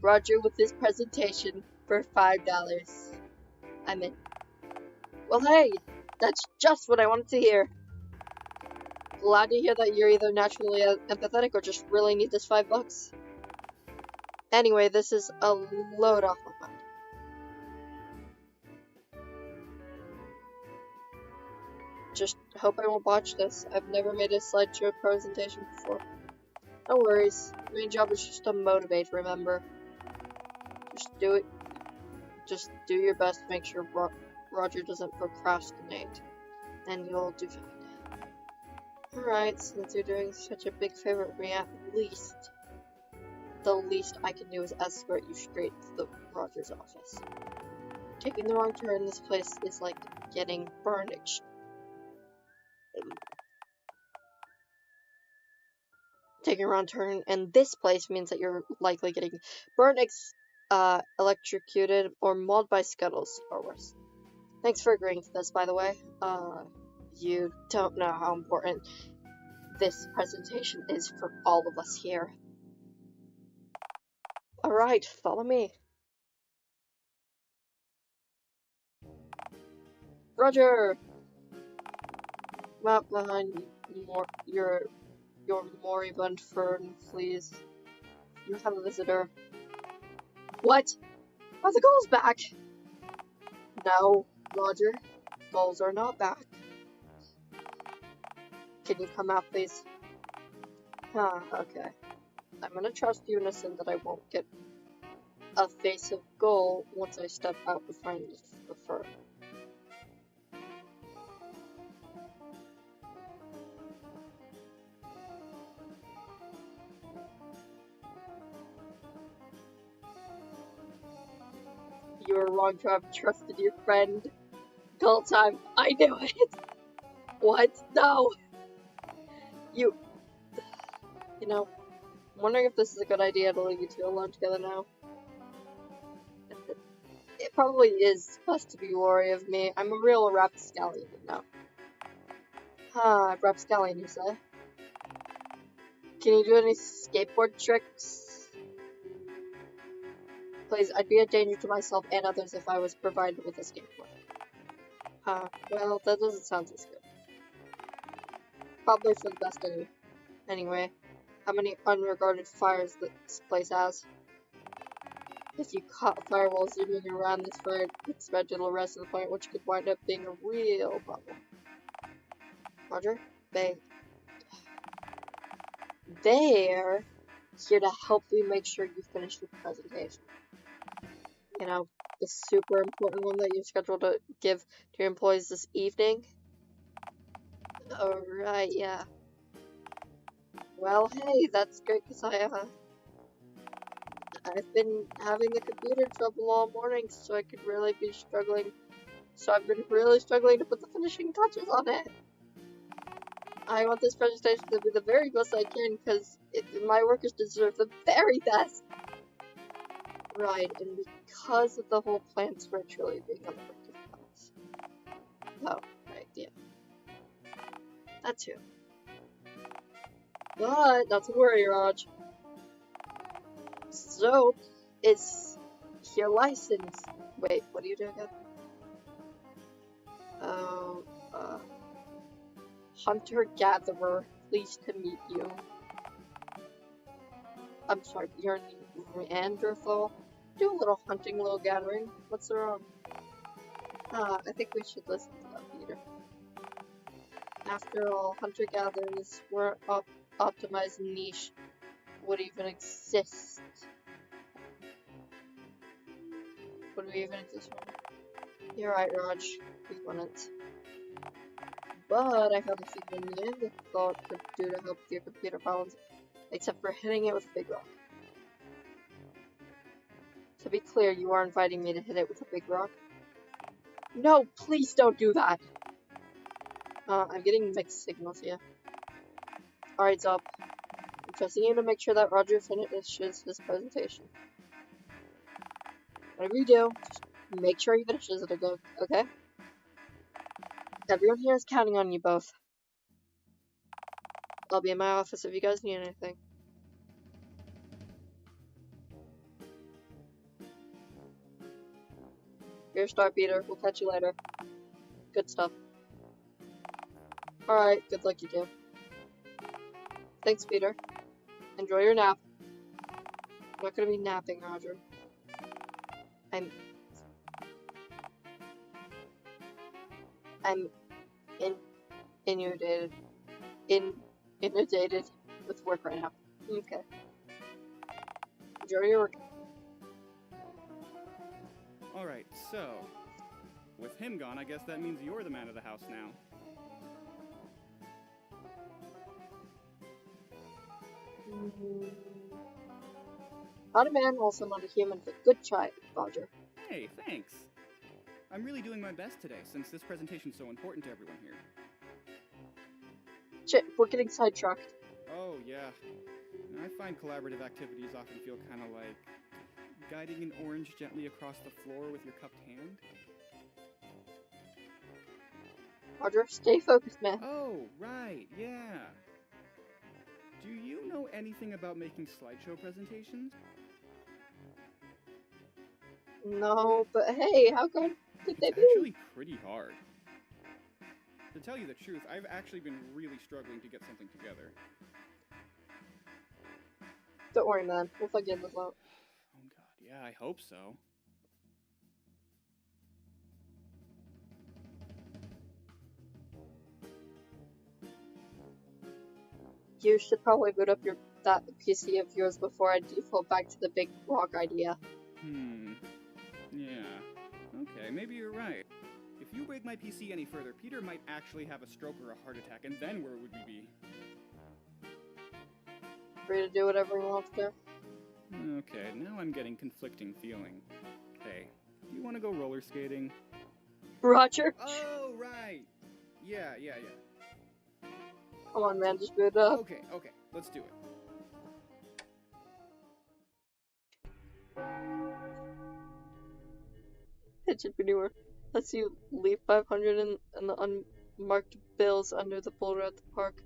Roger with his presentation for $5. I'm in. Well, hey, that's just what I wanted to hear. Glad to hear that you're either naturally empathetic or just really need this $5. Anyway, this is a load off my mind. Just hope I won't botch this. I've never made a slideshow presentation before. No worries. My main job is just to motivate, remember? Just do it. Just do your best to make sure Roger doesn't procrastinate. And you'll do fine. Alright, since you're doing such a big favor for me, the least I can do is escort you straight to the Rogers office. Taking the wrong turn in this place is like getting burned. Taking a wrong turn in this place means that you're likely getting burned, electrocuted, or mauled by scuttles, or worse. Thanks for agreeing to this, by the way. You don't know how important this presentation is for all of us here. Alright, follow me. Roger! Map behind your moribund fern, please. You have a visitor. What? Are the gulls back? No, Roger. Gulls are not back. Can you come out, please? Okay. I'm gonna trust you, innocent, that I won't get a face of gull once I step out behind the fern. You were wrong to have trusted your friend. Gull time. I knew it. What? No. You know, I'm wondering if this is a good idea to leave you two alone together now. It probably is best to be wary of me. I'm a real rapscallion now. Rapscallion, you say? Can you do any skateboard tricks? Please, I'd be a danger to myself and others if I was provided with a skateboard. Well, that doesn't sound so good. Probably for the best anyway. How many unregarded fires this place has? If you caught firewalls zooming around this fire, expect it'll rise to the point which could wind up being a real problem. Roger? They're here to help you make sure you finish your presentation. You know, the super important one that you're scheduled to give to your employees this evening? Oh, right, yeah. Well, hey, that's great, because I've been having the computer trouble all morning, so I've been really struggling to put the finishing touches on it. I want this presentation to be the very best I can, because my workers deserve the very best. Right, and because of the whole plant's virtually being on the brink of collapse. Oh, right, yeah. That too. But, not to worry, Raj. So, is your license... Wait, what do you do again? Hunter-gatherer, pleased to meet you. I'm sorry, you're Neanderthal? Do a little hunting, little gathering. What's wrong? I think we should listen to that, Peter. After all, hunter-gatherers were optimized niche would even exist. Would we even exist? You're right, Raj. We wouldn't. But I have a feeling Neanderthal could do to help with your computer problems, except for hitting it with a big rock. To be clear, you are inviting me to hit it with a big rock? No, please don't do that! I'm getting mixed signals here. Alright, Zop. I'm trusting you to make sure that Roger finishes his presentation. Whatever you do, just make sure he finishes it, okay? Everyone here is counting on you both. I'll be in my office if you guys need anything. You're a star, Peter. We'll catch you later. Good stuff. Alright, good luck, you two. Thanks, Peter. Enjoy your nap. I'm not gonna be napping, Roger. I'm inundated with work right now. Okay. Enjoy your work. Alright, so, with him gone, I guess that means you're the man of the house now. Not a man, also not a human, but good try, Roger. Hey, thanks. I'm really doing my best today, since this presentation's so important to everyone here. Shit, we're getting sidetracked. Oh, yeah. I find collaborative activities often feel kind of like guiding an orange gently across the floor with your cupped hand. Roger, stay focused, man. Oh, right, yeah. Do you know anything about making slideshow presentations? No, but hey, how good could they It's be? actually pretty hard. To tell you the truth, I've actually been really struggling to get something together. Don't worry, man. We'll figure this out. Oh god, yeah, I hope so. You should probably boot up that PC of yours before I default back to the big rock idea. Yeah. Okay, maybe you're right. If you rig my PC any further, Peter might actually have a stroke or a heart attack, and then where would we be? Free to do whatever he wants there. Okay, now I'm getting conflicting feeling. Hey, do you want to go roller skating? Roger! Oh, right! Yeah. Come on, man, just boot it up. Okay, let's do it. Entrepreneur. Let's you leave 500 in the unmarked bills under the boulder at the park.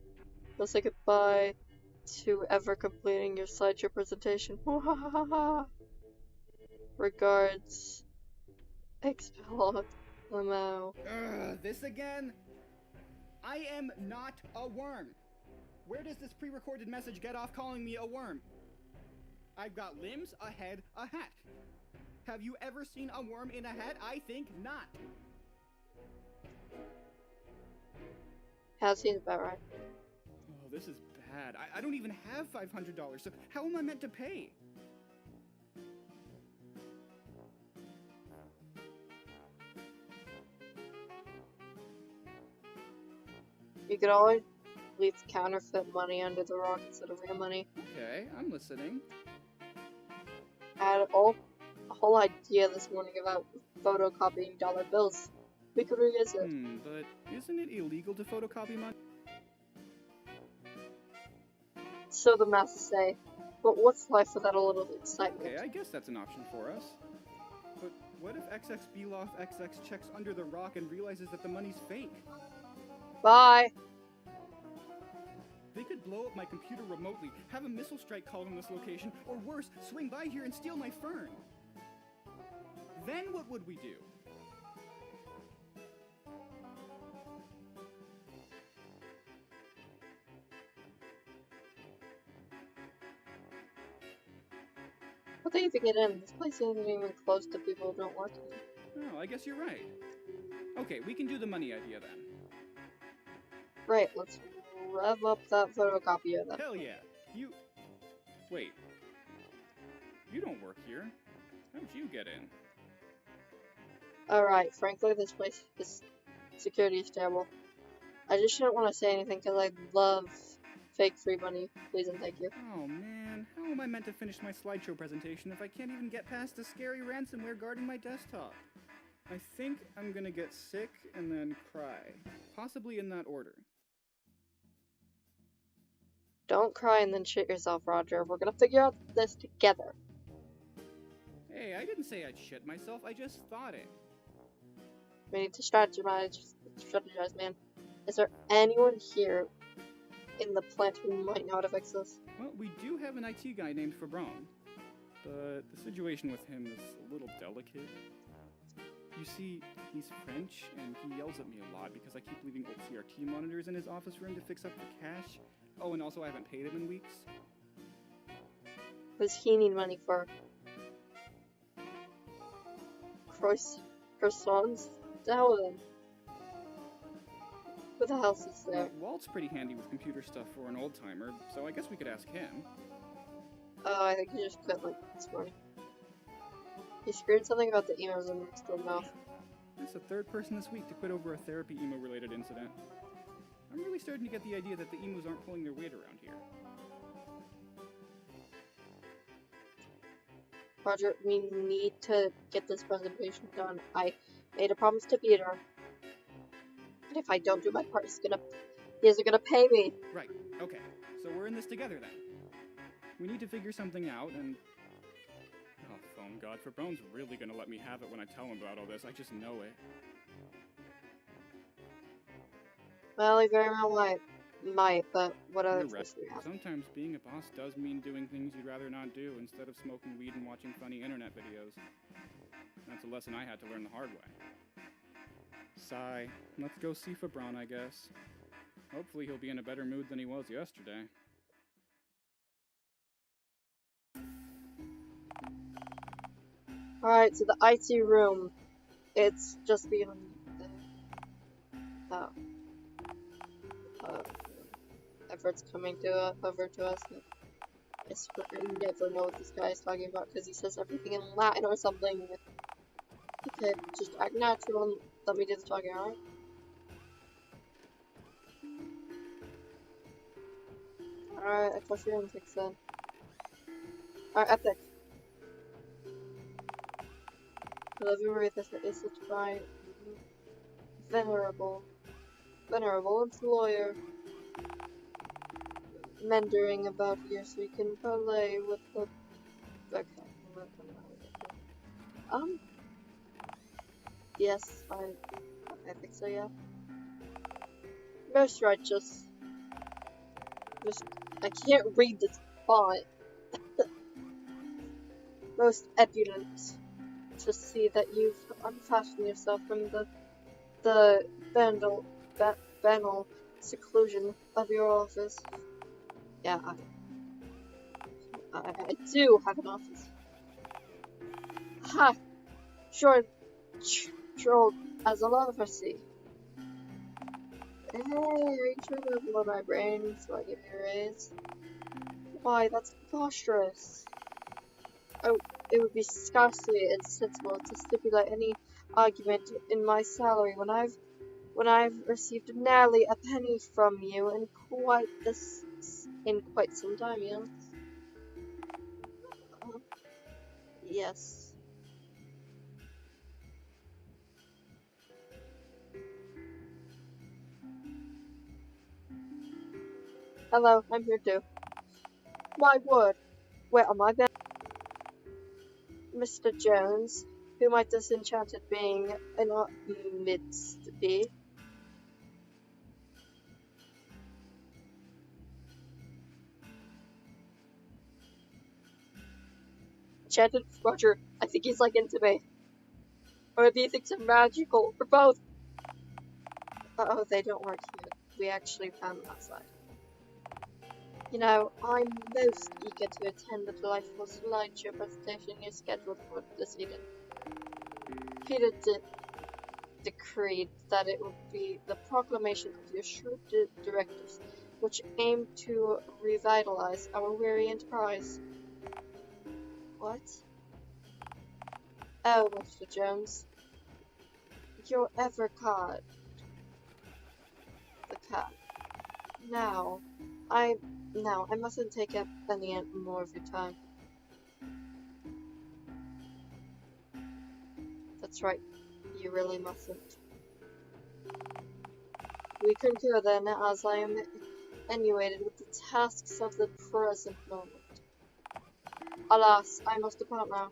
Let's say goodbye to ever completing your slideshow presentation. Regards, Expel Limo. This again? I am not a worm. Where does this pre-recorded message get off calling me a worm? I've got limbs, a head, a hat. Have you ever seen a worm in a hat? I think not. That seems about right. Oh, this is bad. I don't even have $500, so how am I meant to pay? You could always leave counterfeit money under the rock instead of real money. Okay, I'm listening. I had a whole idea this morning about photocopying dollar bills. We could revisit. But isn't it illegal to photocopy money? So the masses say. But what's life without a little excitement? Okay, I guess that's an option for us. But what if XXBloff XX checks under the rock and realizes that the money's fake? Bye! They could blow up my computer remotely, have a missile strike called on this location, or worse, swing by here and steal my fern. Then what would we do? How do you even get in? This place isn't even close to people who don't work here. Oh, I guess you're right. Okay, we can do the money idea then. Right, let's rev up that photocopier then. Hell yeah! Wait. You don't work here. How'd you get in? Alright, frankly, this security is terrible. I just shouldn't want to say anything because I love fake free money. Please and thank you. Oh man, how am I meant to finish my slideshow presentation if I can't even get past the scary ransomware guarding my desktop? I think I'm gonna get sick and then cry. Possibly in that order. Don't cry and then shit yourself, Roger. We're gonna figure out this together. Hey, I didn't say I'd shit myself, I just thought it. We need to strategize, man. Is there anyone here in the plant who might know how to fix this? Well, we do have an IT guy named Fabron, but the situation with him is a little delicate. You see, he's French, and he yells at me a lot because I keep leaving old CRT monitors in his office room to fix up the cache. Oh, and also I haven't paid him in weeks. What does he need money for? Croissants? The hell with him. Who the hell's is there? Walt's pretty handy with computer stuff for an old-timer, so I guess we could ask him. Oh, I think he just quit like this morning. He screamed something about the emails and it's still mouth. That's the third person this week to quit over a therapy emo-related incident. I'm really starting to get the idea that the emos aren't pulling their weight around here. Roger, we need to get this presentation done. I made a promise to Peter. And if I don't do my part, he isn't gonna pay me. Right, okay. So we're in this together then. We need to figure something out and... Oh, foam god, Fabrone's really gonna let me have it when I tell him about all this. I just know it. Well, he very well might, but what other You're right. choice do we have? Sometimes being a boss does mean doing things you'd rather not do instead of smoking weed and watching funny internet videos. That's a lesson I had to learn the hard way. Sigh. Let's go see Fabrone, I guess. Hopefully he'll be in a better mood than he was yesterday. Alright, so the IT room. It's just beyond the efforts coming over to us. I swear I never know what this guy is talking about because he says everything in Latin or something. Okay, just act natural and let me do the talking, alright? Alright, I trust your instincts then. Alright, epic. The living room is such by venerable employer mentoring about here so we can parlay with the yes, I think so, yeah. Most righteous. I can't read this font. Most ebullient. To see that you've unfastened yourself from the banal seclusion of your office. Yeah, I do have an office. Ha! Sure, troll, as a lot of us see. Hey, are you trying to blow my brain so I give you a raise? Why, that's preposterous. Oh, it would be scarcely insensible to stipulate any argument in my salary when I've received nearly a penny from you in quite some time, you know? Yes. Hello, I'm here too. My word, where am I been? Mr. Jones, who might this enchanted being in our midst be? Enchanted? Roger, I think he's like into me. Or maybe he thinks I'm magical, or both. Oh, they don't work here. We actually found them outside. You know, I'm most eager to attend the delightful slideshow presentation you're scheduled for this evening. Peter decreed that it would be the proclamation of your shrewd directives, which aim to revitalize our weary enterprise. What? Oh, Mr. Jones. You're ever caught. The cat. Now, I mustn't take up any more of your time. That's right, you really mustn't. We concur then, as I am annuated with the tasks of the present moment. Alas, I must depart now.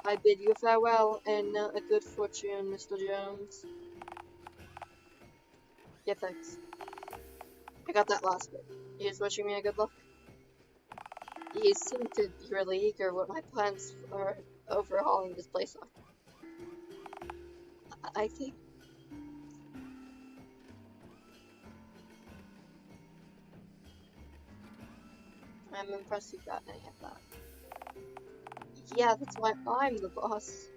I bid you farewell and a good fortune, Mr. Jones. Yeah, thanks. I got that last bit. He is wishing me a good luck. He seemed to be really eager what my plans for overhauling this place are. I think... I'm impressed you got any of that. Yeah, that's why I'm the boss.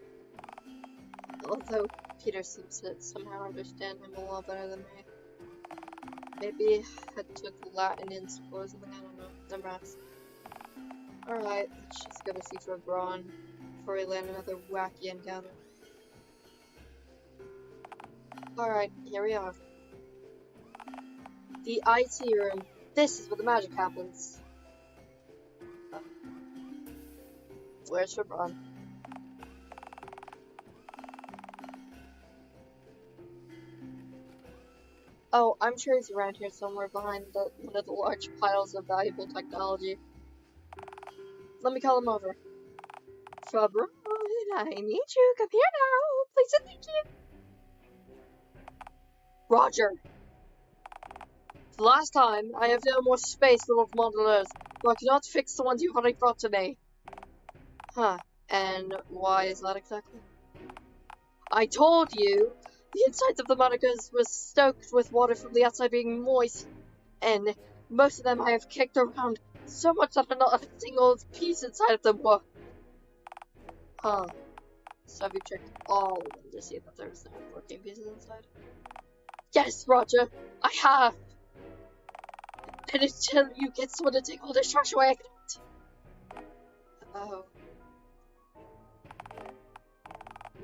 Although Peter seems to somehow understand him a lot better than me. Maybe I took Latin in school or something, I don't know. Never asked. Alright, let's just go to see for Braun before we land another wacky encounter. Alright, here we are. The IT room. This is where the magic happens. Where's Fabron? Oh, I'm sure he's around here somewhere behind one of the large piles of valuable technology. Let me call him over. Fabron, I need you. Come here now. Please and thank you. Roger. The last time, I have no more space for those modelers, so I cannot fix the ones you've already brought to me. Huh. And why is that exactly? I told you! The insides of the monikers were stoked with water from the outside being moist, and most of them I have kicked around so much that not a single piece inside of them were. Huh. So have you checked all of them to see that there's no working pieces inside? Yes, Roger! I have! And until you get someone to take all this trash away, I cannot. Oh.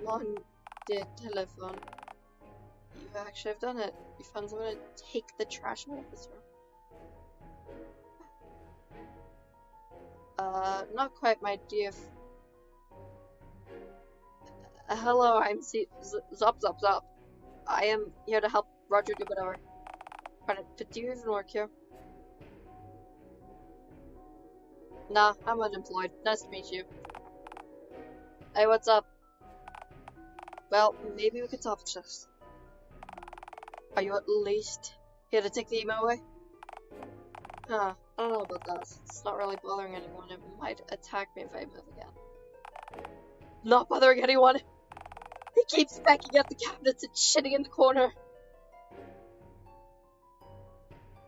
On the telephone. You actually have done it. You found someone to take the trash out of this room. Not quite, my dear. Hello, I'm Zop. I am here to help Roger do whatever. But do you even work here? Nah, I'm unemployed. Nice to meet you. Hey, what's up? Well, maybe we could talk this. Are you at least here to take the email away? Huh, I don't know about that. It's not really bothering anyone. It might attack me if I move again. Not bothering anyone? He keeps backing at the cabinets and shitting in the corner.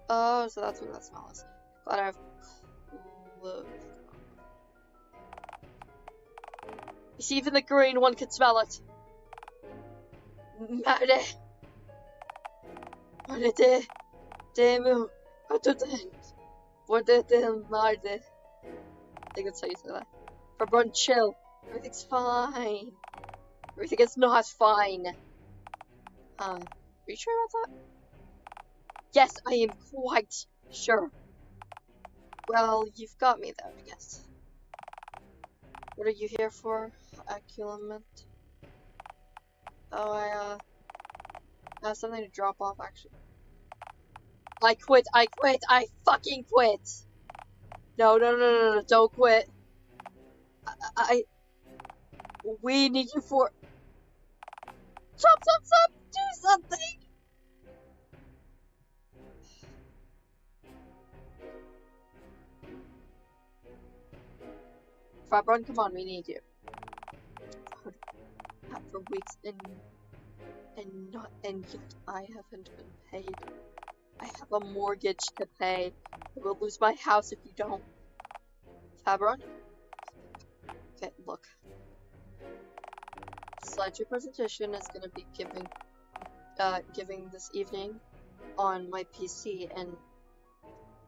Oh, so that's what that smell is. Glad I have clothes. You see, even the green one can smell it. Merde. Merde. Demu. Merde. I think that's how you say that. Fabron, chill. Everything's fine. Everything is not fine. Are you sure about that? Yes, I am quite sure. Well, you've got me there, I guess. What are you here for, Aculement? Oh, I have something to drop off, actually. I quit, I fucking quit! No, don't quit. We need you for... Stop! Do something! Fabron, come on, we need you. For weeks and yet I haven't been paid. I have a mortgage to pay. I will lose my house if you don't. Fabron? Okay, look. The slideshow presentation is gonna be giving this evening on my PC, and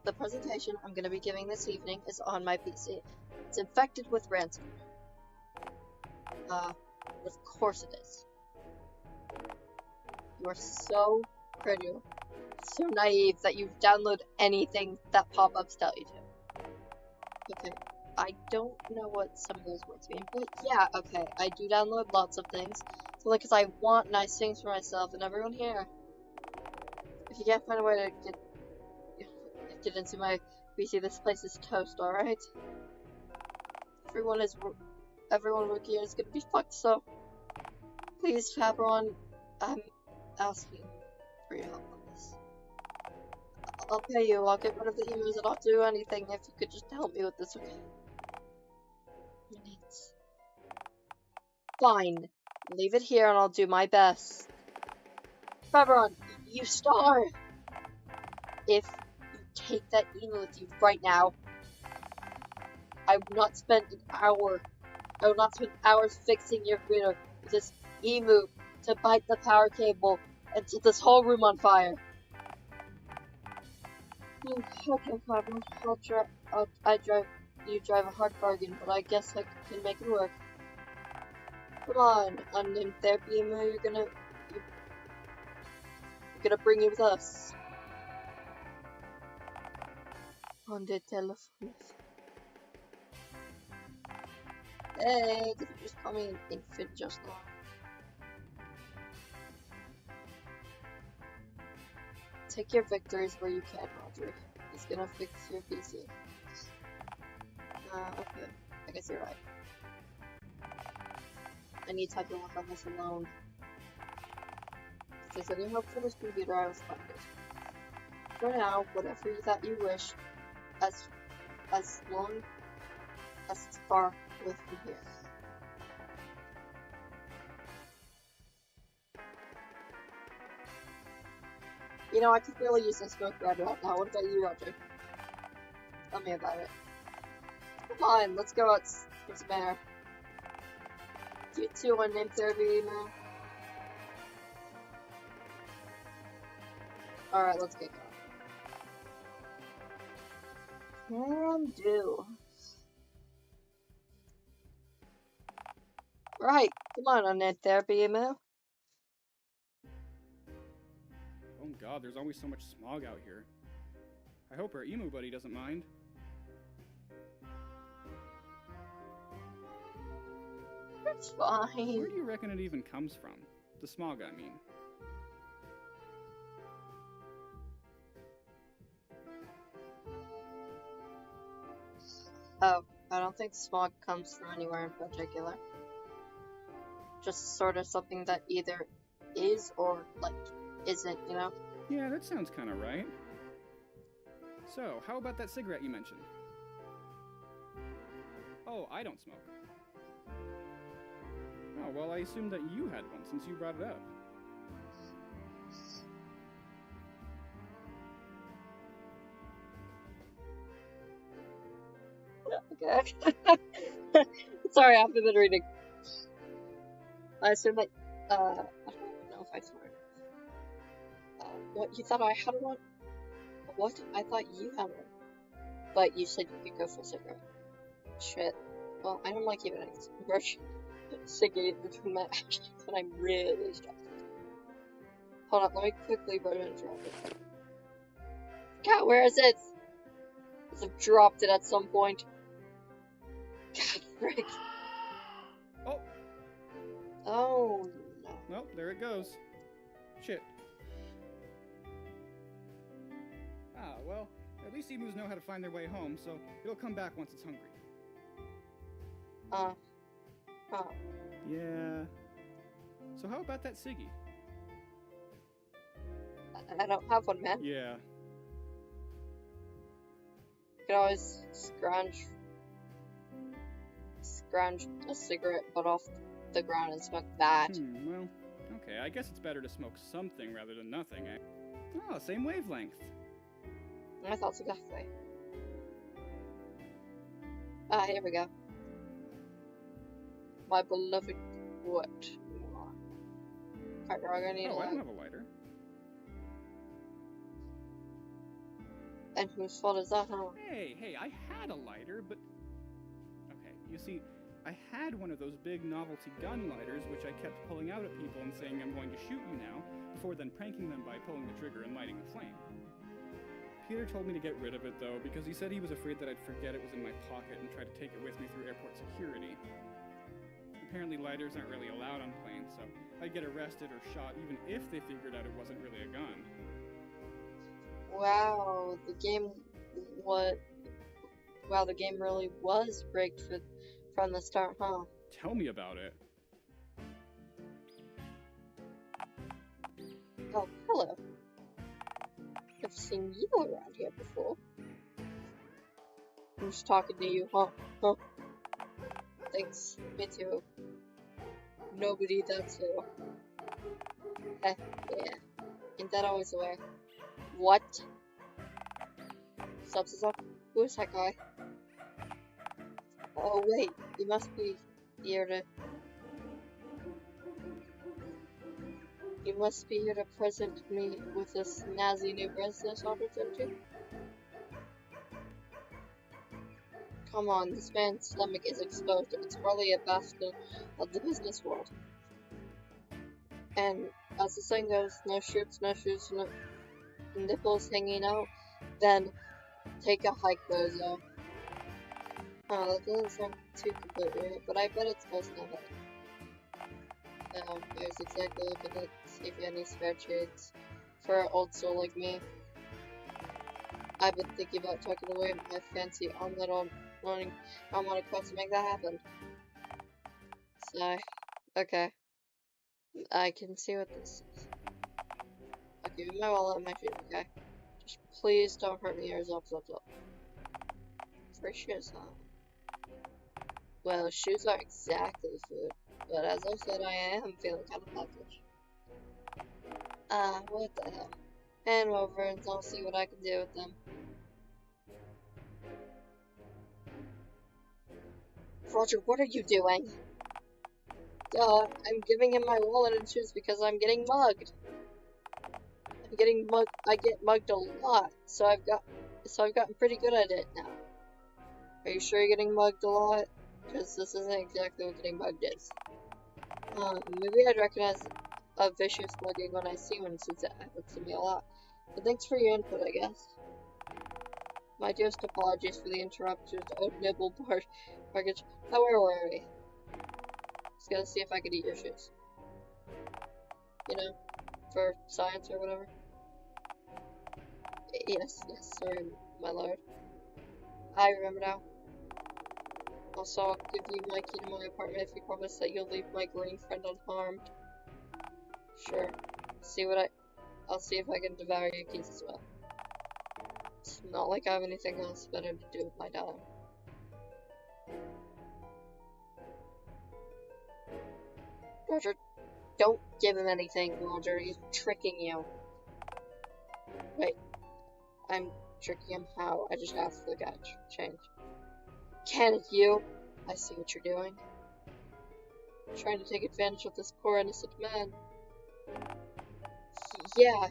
the presentation I'm gonna be giving this evening is on my PC. It's infected with ransomware. Of course it is. You are so critical, so naive that you download anything that pop-ups tell you to. Okay, I don't know what some of those words mean, but yeah, okay, I do download lots of things, only because I want nice things for myself and everyone here. If you can't find a way to get into my PC, this place is toast, alright? Everyone working here is gonna be fucked, so please, Fabron, I'm asking for your help on this. I'll pay you, I'll get rid of the emails, and I'll do anything if you could just help me with this, okay? Minutes. Fine. Leave it here and I'll do my best. Fabron, you star! If you take that email with you right now, I will not spend hours fixing your computer with this emu to bite the power cable and set this whole room on fire. Okay, Fabron, you drive a hard bargain, but I guess I can make it work. Come on, unnamed therapy emu, you're gonna bring you with us. On the telephone. Hey, did you just call me an infant just now? Take your victories where you can, Roger. He's gonna fix your PC. Okay. I guess you're right. I need time to work on this alone. If there's any hope for this computer, I will find it. For now, whatever that you wish, as long as it's far away from here. You know, I could really use this smoke right now. What about you, Roger? Tell me about it. Come on, let's go out for some air. You two want name therapy, man? Alright, let's get going. Can do. Right, come on net therapy, email. Oh god, there's always so much smog out here. I hope our emu buddy doesn't mind. It's fine. Where do you reckon it even comes from? The smog, I mean. Oh, I don't think smog comes from anywhere in particular. Just sort of something that either is or, like, isn't, you know? Yeah, that sounds kind of right. So, how about that cigarette you mentioned? Oh, I don't smoke. Oh, well, I assumed that you had one since you brought it up. Okay. Sorry, I haven't been reading. I assume that, I don't know if I swear. What, you thought I had one? What? I thought you had one. But you said you could go for a cigarette. Shit. Well, I don't like even brush cigarette between my actions when I'm really stressed. Hold on, let me quickly brush and drop it. God, where is it? Must have dropped it at some point. God, frick. Oh! Oh, no. Well, there it goes. Shit. Ah, well, at least emus know how to find their way home, so it'll come back once it's hungry. Huh. Yeah. So how about that ciggy? I don't have one, man. Yeah. You can always scrounge a cigarette butt off the ground and smoke that. Well, okay, I guess it's better to smoke something rather than nothing, eh? Oh, same wavelength. I thought so, exactly. Ah, here we go. My beloved what? Alright, we're gonna need Oh, a I don't light. have a lighter. And whose fault is that, huh? Hey, I had a lighter, but... Okay, you see, I had one of those big novelty gun lighters, which I kept pulling out at people and saying I'm going to shoot you now, before then pranking them by pulling the trigger and lighting the flame. Peter told me to get rid of it, though, because he said he was afraid that I'd forget it was in my pocket and try to take it with me through airport security. Apparently lighters aren't really allowed on planes, so I'd get arrested or shot even if they figured out it wasn't really a gun. Wow, the game really was rigged from the start, huh? Tell me about it. Oh, hello. I've seen you around here before. I'm just talking to you, huh? Thanks, me too. Nobody that's who. Yeah. Ain't that always the way? What? Subs up? Who's that guy? Oh wait, you must be here to... You must be here to present me with this snazzy new business opportunity? Come on, this man's stomach is exposed. It's probably a bastion of the business world. And as the saying goes, no shirts, no shoes, no nipples hanging out, then take a hike, bozo. Oh, that doesn't sound too completely right, but I bet it's close enough. I was exactly looking to see if you had any spare trades for an old soul like me. I've been thinking about tucking away my fancy omelet on learning on a quest to make that happen. So, okay. I can see what this is. I'll give you my wallet and my feet, okay? Just please don't hurt me or zop. For shoes, huh? Well, shoes aren't exactly food, but as I said, I am feeling kind of peckish. What the hell? Hand them over and I'll see what I can do with them. Roger, what are you doing? I'm giving him my wallet and shoes because I'm getting mugged. I get mugged a lot, so I've gotten pretty good at it now. Are you sure you're getting mugged a lot? Because this isn't exactly what getting mugged is. Maybe I'd recognize a vicious mugging when I see one since it happens to me a lot. But thanks for your input, I guess. My dearest apologies for the interruptions. Oh, nibble mortgage. Now where were we? Just gonna see if I could eat your shoes. You know, for science or whatever. Yes, sorry, my lord. I remember now. Also, I'll give you my key to my apartment if you promise that you'll leave my green friend unharmed. Sure. I'll see if I can devour your keys as well. It's not like I have anything else better to do with my time. Roger, don't give him anything, Roger. He's tricking you. Wait, I'm tricking him how? I just asked the guy to change. Can it you? I see what you're doing. Trying to take advantage of this poor innocent man. Yeah,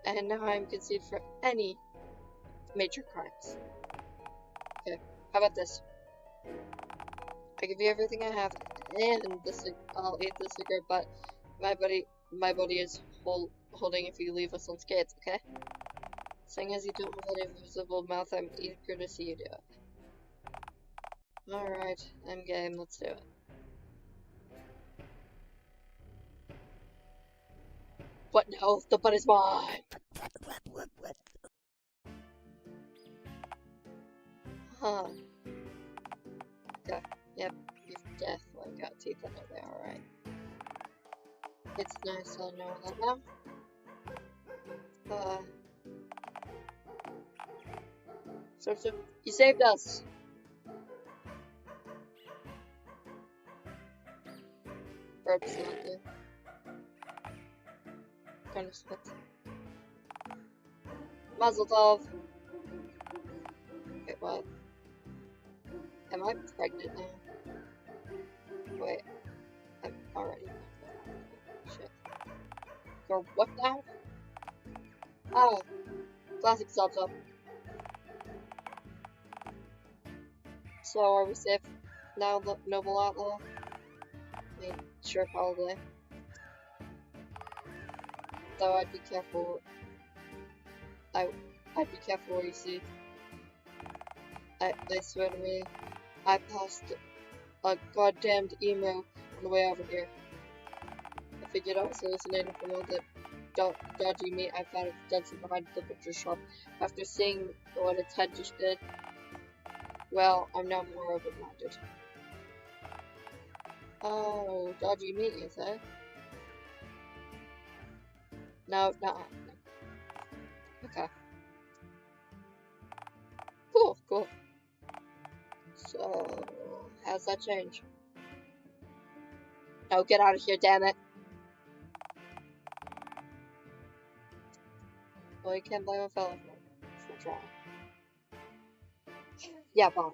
and now I'm conceived for any major crimes. Okay, how about this? I give you everything I have, and I'll eat the cigarette butt my buddy is holding if you leave us unscathed, okay? Seeing as you don't have an invisible mouth, I'm eager to see you do it. Alright, I'm game, let's do it. What now? The butt is mine! Huh. Okay, yep, you've definitely got teeth under there, alright. It's nice I know that now. So, you saved us! Burps not good. Kind of spit. Mazel tov! Wait, what? Am I pregnant now? Wait, I'm already pregnant. Shit. For what now? Oh, classic subs up. So, are we safe now, noble outlaw? I mean, sure, probably. Though I'd be careful. I'd be careful what you see. I swear to me, I passed a goddamned email on the way over here. I figured I was hallucinating from all the dodgy meat I found dancing behind the butcher shop. After seeing what its head just did, well, I'm now more open-minded. Oh, dodgy meat, you say? No, not happening. Okay. Cool. So, how's that change? Oh, get out of here, damn it! Well, you can't blame a fellow for trying. Yeah, Bob.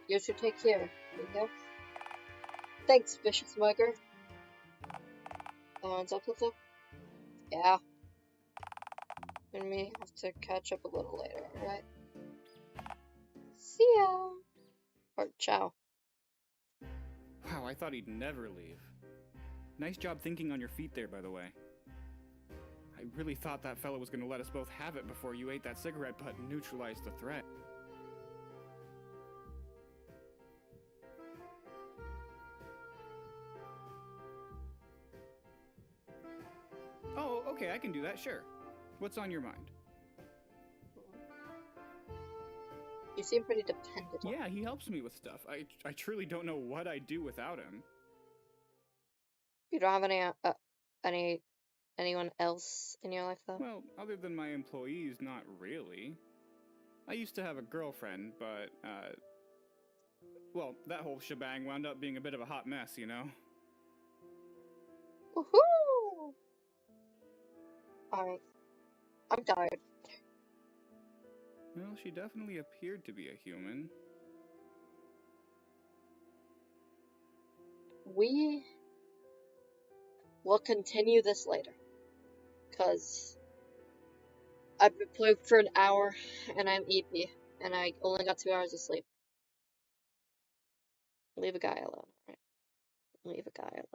You should take care, okay? Thanks, vicious mugger. So. Yeah. And me have to catch up a little later, alright? See ya! Or ciao. Wow, I thought he'd never leave. Nice job thinking on your feet there, by the way. I really thought that fellow was gonna let us both have it before you ate that cigarette butt and neutralized the threat. Okay, I can do that, sure. What's on your mind? You seem pretty dependent on him. Yeah, he helps me with stuff. I truly don't know what I'd do without him. You don't have anyone else in your life, though? Well, other than my employees, not really. I used to have a girlfriend, but, well, that whole shebang wound up being a bit of a hot mess, you know? Woohoo! Alright. I'm tired. Well, she definitely appeared to be a human. We will continue this later. Because I've been playing for an hour and I'm EP. And I only got 2 hours of sleep. Leave a guy alone, right? Leave a guy alone.